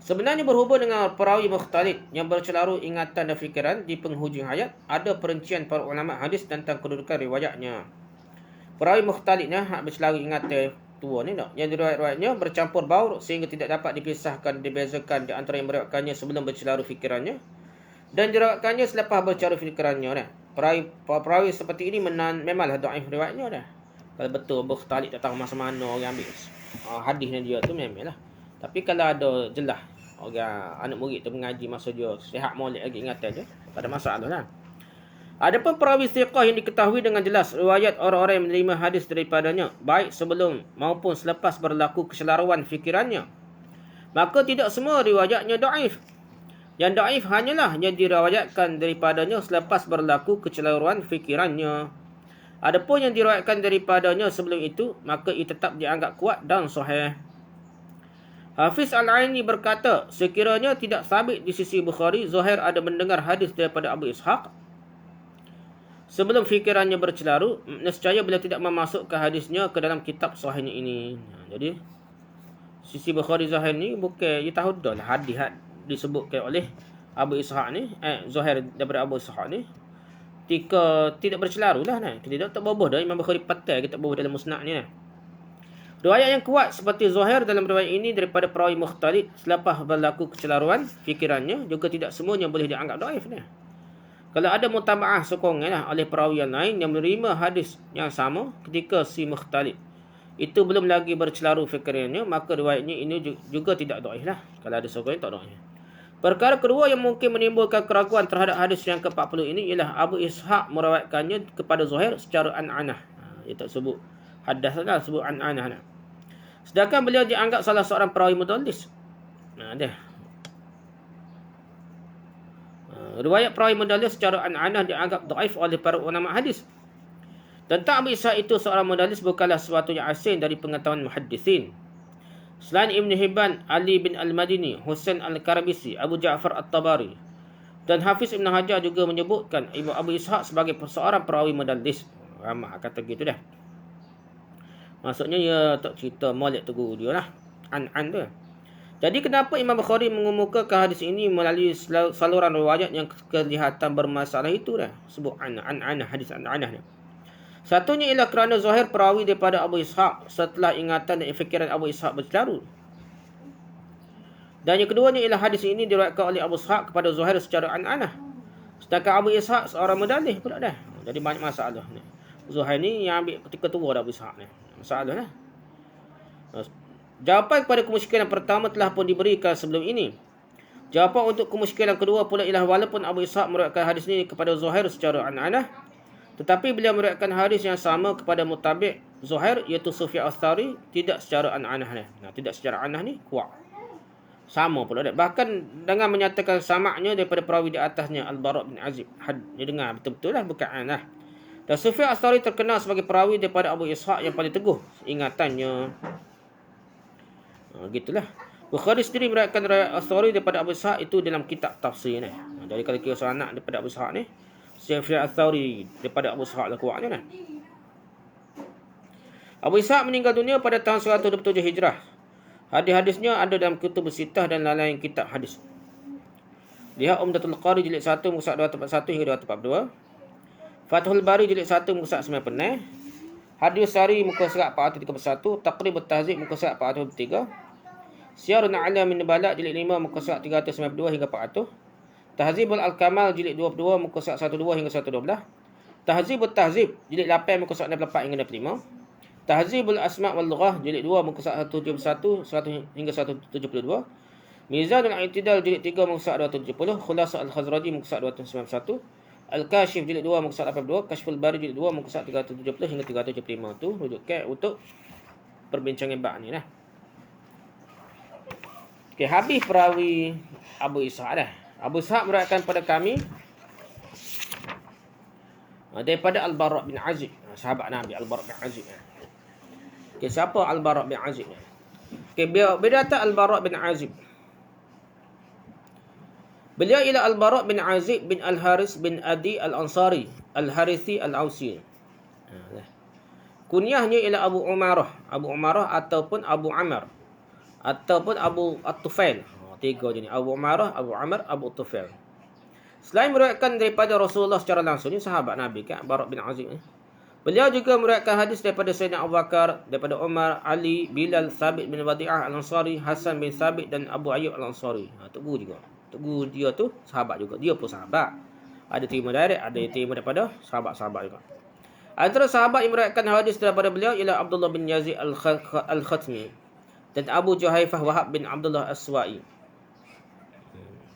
Sebenarnya berhubung dengan perawi mukhtalid yang bercelaru ingatan dan fikiran di penghujung hayat, ada perincian para ulama hadis tentang kedudukan riwayatnya. Perawi mukhtalidnya hak bercelaru ingatan tua ni tak, yang riwayat-riwayatnya bercampur baur sehingga tidak dapat dipisahkan, dibezakan di antara yang meriwayatkannya sebelum bercelaru fikirannya Dan diriwayatkannya selepas bercara fikirannya dah. Perawi seperti ini memanglah dhaif riwayatnya dah. Kalau betul berkhtalif tak tahu masa mana orang ambil hadisnya dia tu memanglah. Tapi kalau ada jelas orang anak murid tu mengaji masa dia sihat molek lagi ingatan dia, tak ada masalah lah. Adapun perawi thiqah yang diketahui dengan jelas riwayat orang-orang yang menerima hadis daripadanya baik sebelum maupun selepas berlaku keselaruan fikirannya, maka tidak semua riwayatnya dhaif. Yang dhaif hanyalah yang diriwayatkan daripadanya selepas berlaku kecelaruan fikirannya. Adapun yang diriwayatkan daripadanya sebelum itu, maka ia tetap dianggap kuat dan sahih. Hafiz Al-Aini berkata, sekiranya tidak sabit di sisi Bukhari, Zuhair ada mendengar hadis daripada Abu Ishaq sebelum fikirannya bercelaru, nescaya beliau tidak memasukkan hadisnya ke dalam kitab sahihnya ini. Jadi, sisi Bukhari Zuhair ni bukan, ia tahu dah hadis disebutkan oleh Abu Ishaq ni, Zuhair daripada Abu Ishaq ni, ketika tidak bercelaru lah. Tidak tak boboh dah Imam Bukhari patah kita boboh dalam musnad ni. Riwayat yang kuat seperti Zuhair dalam riwayat ini daripada perawi mukhtalif selepas berlaku kecelaruan fikirannya juga tidak semuanya boleh dianggap dhaif ni. Kalau ada mutaba'ah sokongan lah oleh perawi yang lain yang menerima hadis yang sama ketika si mukhtalif itu belum lagi bercelaru fikirannya, maka riwayatnya ini juga tidak dhaif lah. Kalau ada sokongan tak dhaif. Perkara kedua yang mungkin menimbulkan keraguan terhadap hadis yang ke-40 ini ialah Abu Ishaq meriwayatkannya kepada Zuhair secara an'anah. Dia tak sebut haddatsana, sebut an'anah. Sedangkan beliau dianggap salah seorang perawi mudallis. Riwayat perawi mudallis secara an'anah dianggap dhaif oleh para ulama hadis. Tentang Abu Ishaq itu seorang mudallis bukanlah sesuatu yang asing dari pengetahuan muhaddisin. Selain Ibn Hibban, Ali bin Al-Madini, Husain Al-Karabisi, Abu Ja'far At-Tabari dan Hafiz Ibn Hajar juga menyebutkan Ibu Abu Ishaq sebagai seorang perawi mudallis. Ramah kata gitu dah. Maksudnya ia tak cerita molek tegur dia lah. An tu. Jadi kenapa Imam Bukhari mengemukakan hadis ini melalui saluran riwayat yang kelihatan bermasalah itu dah. Sebut an-anah, hadis an-anah ni. Satunya ialah kerana Zuhair perawi daripada Abu Ishaq setelah ingatan dan fikiran Abu Ishaq bercelaru. Dan yang keduanya ialah hadis ini diriwayatkan oleh Abu Ishaq kepada Zuhair secara an-anah. Sedangkan Abu Ishaq seorang mudallis pula dah. Jadi banyak masalah ni. Zuhair ni yang ambil ketika tua dah Abu Ishaq ni. Masalah lah. Jawapan kepada kemusykilan pertama telah pun diberikan sebelum ini. Jawapan untuk kemusykilan kedua pula ialah walaupun Abu Ishaq meriwayatkan hadis ini kepada Zuhair secara an-anah, tetapi beliau meriwayatkan hadis yang sama kepada mutabi' Zuhair iaitu Sufyan Ats-Tsauri tidak secara an-anah ni. Tidak secara anah ni kuat. Sama pula dah. Bahkan dengan menyatakan samaknya daripada perawi di atasnya Al-Bara' bin Azib. Dia dengar betul-betul lah bukan anah. Dan Sufyan Ats-Tsauri terkenal sebagai perawi daripada Abu Ishaq yang paling teguh ingatannya. Gitulah. Bukhari sendiri meriwayatkan riwayat Ats-Tsauri daripada Abu Ishaq itu dalam kitab tafsir ni. Jadi kalau kira seorang anak daripada Abu Ishaq ni, Sufyan Ats-Tsauri daripada Abu Ishaq lah kuatnya. Abu Ishaq meninggal dunia pada tahun 127 Hijrah. Hadis-hadisnya ada dalam Kutubus Sittah dan lain-lain kitab hadis. Lihat Umdatul Qari jilid 1 muka 241 hingga 242. Fathul Bari jilid 1 muka 9 Hadis Sari muka surat 431, Taqrib At-Tahzib muka surat 403, Syiarun A'lam min Nubala jilid 5 muka surat 392 hingga 400, Tahzibul Al-Kamal jilid 22 muka surat 12 hingga 112, Tahzibut Tahzib jilid 8 muka surat 64 hingga 65, Tahzibul Asma' wal Lughah jilid 2 muka surat 171 hingga 172, Mizanul I'tidal jilid 3 muka surat 270, Khulasa Al-Khazraji muka surat 291, Al-Kashif jilid 2 muka surat 82, Kashful Bari jilid 2 muka surat 370 hingga 375 tu rujukan untuk perbincangan bab ni lah. Okey, habis perawi Abu Ishaq dah. Abu Ishaq meriwayatkan pada kami daripada Al-Bara' bin Azib, sahabat Nabi Al-Bara' bin Azib. Okey, siapa Al-Bara' bin Azib? Okey, dia datang Al-Bara' bin Azib. Beliau ialah Al-Bara' bin Azib bin Al-Haris bin Adi Al-Ansari Al-Harithi Al-Ausi. Kunyahnya ialah Abu Umarah ataupun Abu Amr ataupun Abu At-Tufail. Tiga je ni, Abu Umarah, Abu Amr, Abu Tufail. Selain meriwayatkan daripada Rasulullah secara langsung, ni sahabat Nabi kan, Bara' bin Azib ni. Beliau juga meriwayatkan hadis daripada Sayyidina Abu Bakar, daripada Umar, Ali, Bilal, Thabit bin Wadi'ah Al-Ansari, Hasan bin Thabit dan Abu Ayyub Al-Ansari. Teguh juga. guru dia tu sahabat juga. Dia pun sahabat. Ada terima direct, ada yang terima daripada sahabat-sahabat juga. Antara sahabat yang meriwayatkan hadis daripada beliau ialah Abdullah bin Yazid Al-Khatmi dan Abu Juhaifah Wahab bin Abdullah Aswa'i.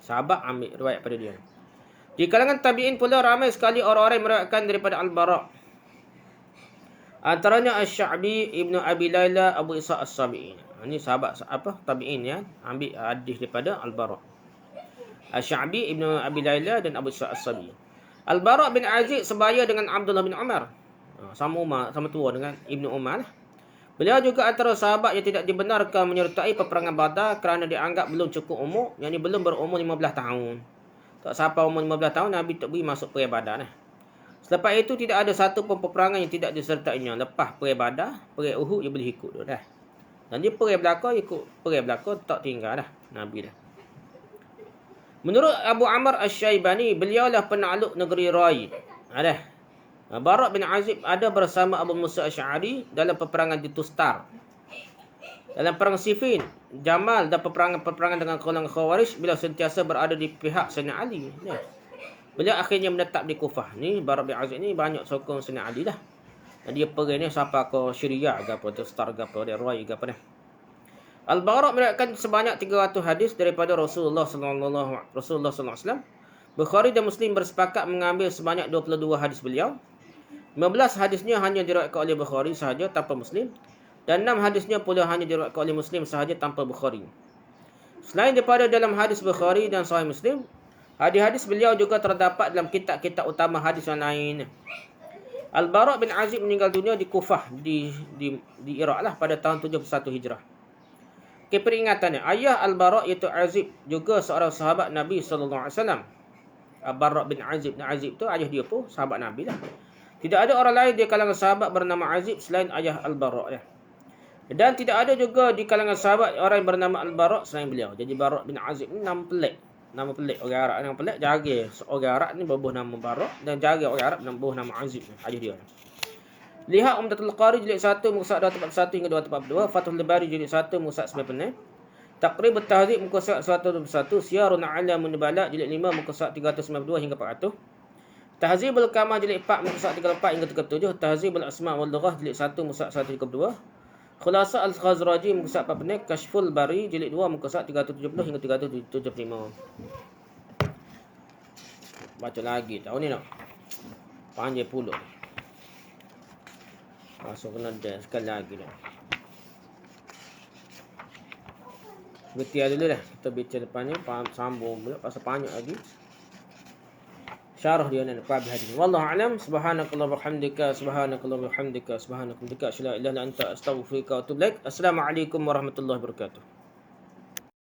Sahabat ambil riwayat pada dia. Di kalangan tabi'in pula ramai sekali orang-orang yang meriwayatkan daripada Al-Bara'. Antaranya Asy-Sya'bi, Ibnu Abi Layla, Abu Ishaq As-Sabi'i. Ini sahabat tabi'in ya, ambil hadis daripada Al-Bara'. Asy-Sya'bi, Ibnu Abi Layla dan Abu Ishaq As-Sabi'i. Al-Bara' bin Azib sebaya dengan Abdullah bin Umar. Sama umar, sama tua dengan Ibnu Umar. Beliau juga antara sahabat yang tidak dibenarkan menyertai peperangan Badar kerana dianggap belum cukup umur, yakni belum berumur 15 tahun. Tak sampai umur 15 tahun Nabi tak boleh masuk perang Badar. Selepas itu tidak ada satu pun peperangan yang tidak disertainya. Lepas perang Badar, perang Uhud dia boleh ikut dah. Dan dia perang belaka ikut perang belaka tak tinggal dah Nabi dah. Menurut Abu Amr Asy-Syaibani, beliaulah penakluk negeri Rai. Bara' bin Azib ada bersama Abu Musa Asy'ari dalam peperangan di Tustar. Dalam perang Siffin, Jamal dan peperangan dengan golongan Khawarij, beliau sentiasa berada di pihak Sayyidina Ali. Beliau akhirnya menetap di Kufah. Ni Bara' bin Azib ni banyak sokong Sayyidina Ali dah. Dan dia pergi ni sampai ke Syria ke apa, Tustar ke apa, Rai ke apa dah. Al-Bara' meriwayatkan sebanyak 300 hadis daripada Rasulullah sallallahu alaihi wasallam. Bukhari dan Muslim bersepakat mengambil sebanyak 22 hadis beliau. 15 hadisnya hanya diriwayatkan oleh Bukhari sahaja tanpa Muslim, dan 6 hadisnya pula hanya diriwayatkan oleh Muslim sahaja tanpa Bukhari. Selain daripada dalam hadis Bukhari dan Sahih Muslim, hadis-hadis beliau juga terdapat dalam kitab-kitab utama hadis yang lain. Al-Bara' bin Azib meninggal dunia di Kufah di Iraq lah pada tahun 71 Hijrah. Keperingatannya, ayah Al-Bara' iaitu Azib juga seorang sahabat Nabi sallallahu alaihi wasallam. Al-Bara' bin Azib, Azib tu ayah dia pun sahabat Nabi lah. Tidak ada orang lain di kalangan sahabat bernama Azib selain ayah Al-Bara'. Dan tidak ada juga di kalangan sahabat orang yang bernama Al-Bara' selain beliau. Jadi Bara' bin Azib ni nama pelik. Nama pelik. Orang Arab nama pelik. Jaga orang Arab ni berbuh nama Bara' dan jaga orang Arab berbuh nama Azib. Ayah dia. Lihat Umdatul Qari jilid 1 muka surat 241 hingga 242. Fathul Bari jilid 1 muka surat 96. Taqrib At-Tahdzib muka surat 121. Siyarun A'lamun Nubala jilid 5 muka surat 392 hingga 400. Tahzibul Kamal jilid 4 muka surat 34 hingga 37. Tahzibul Asma' wal Lughah jilid 1 muka surat 132. Khulasa Al-Khazraji muka surat 4 Kashful Bari jilid 2 muka surat 370 hingga 375. Baca lagi tahun ni nak. Panjang pula. Masuk kena dah sekali lagi dah. Berhenti dulu dah. Kita baca depan ni, sambung pula pasal banyak lagi. Syarah dia nak habis hadis. Wallahu a'lam. Subhanakallah wa bihamdika, subhanakallah wa bihamdika, subhanakallah asyhadu an la ilaha illa anta astaghfiruka wa atubu ilaik. Assalamualaikum warahmatullahi wabarakatuh.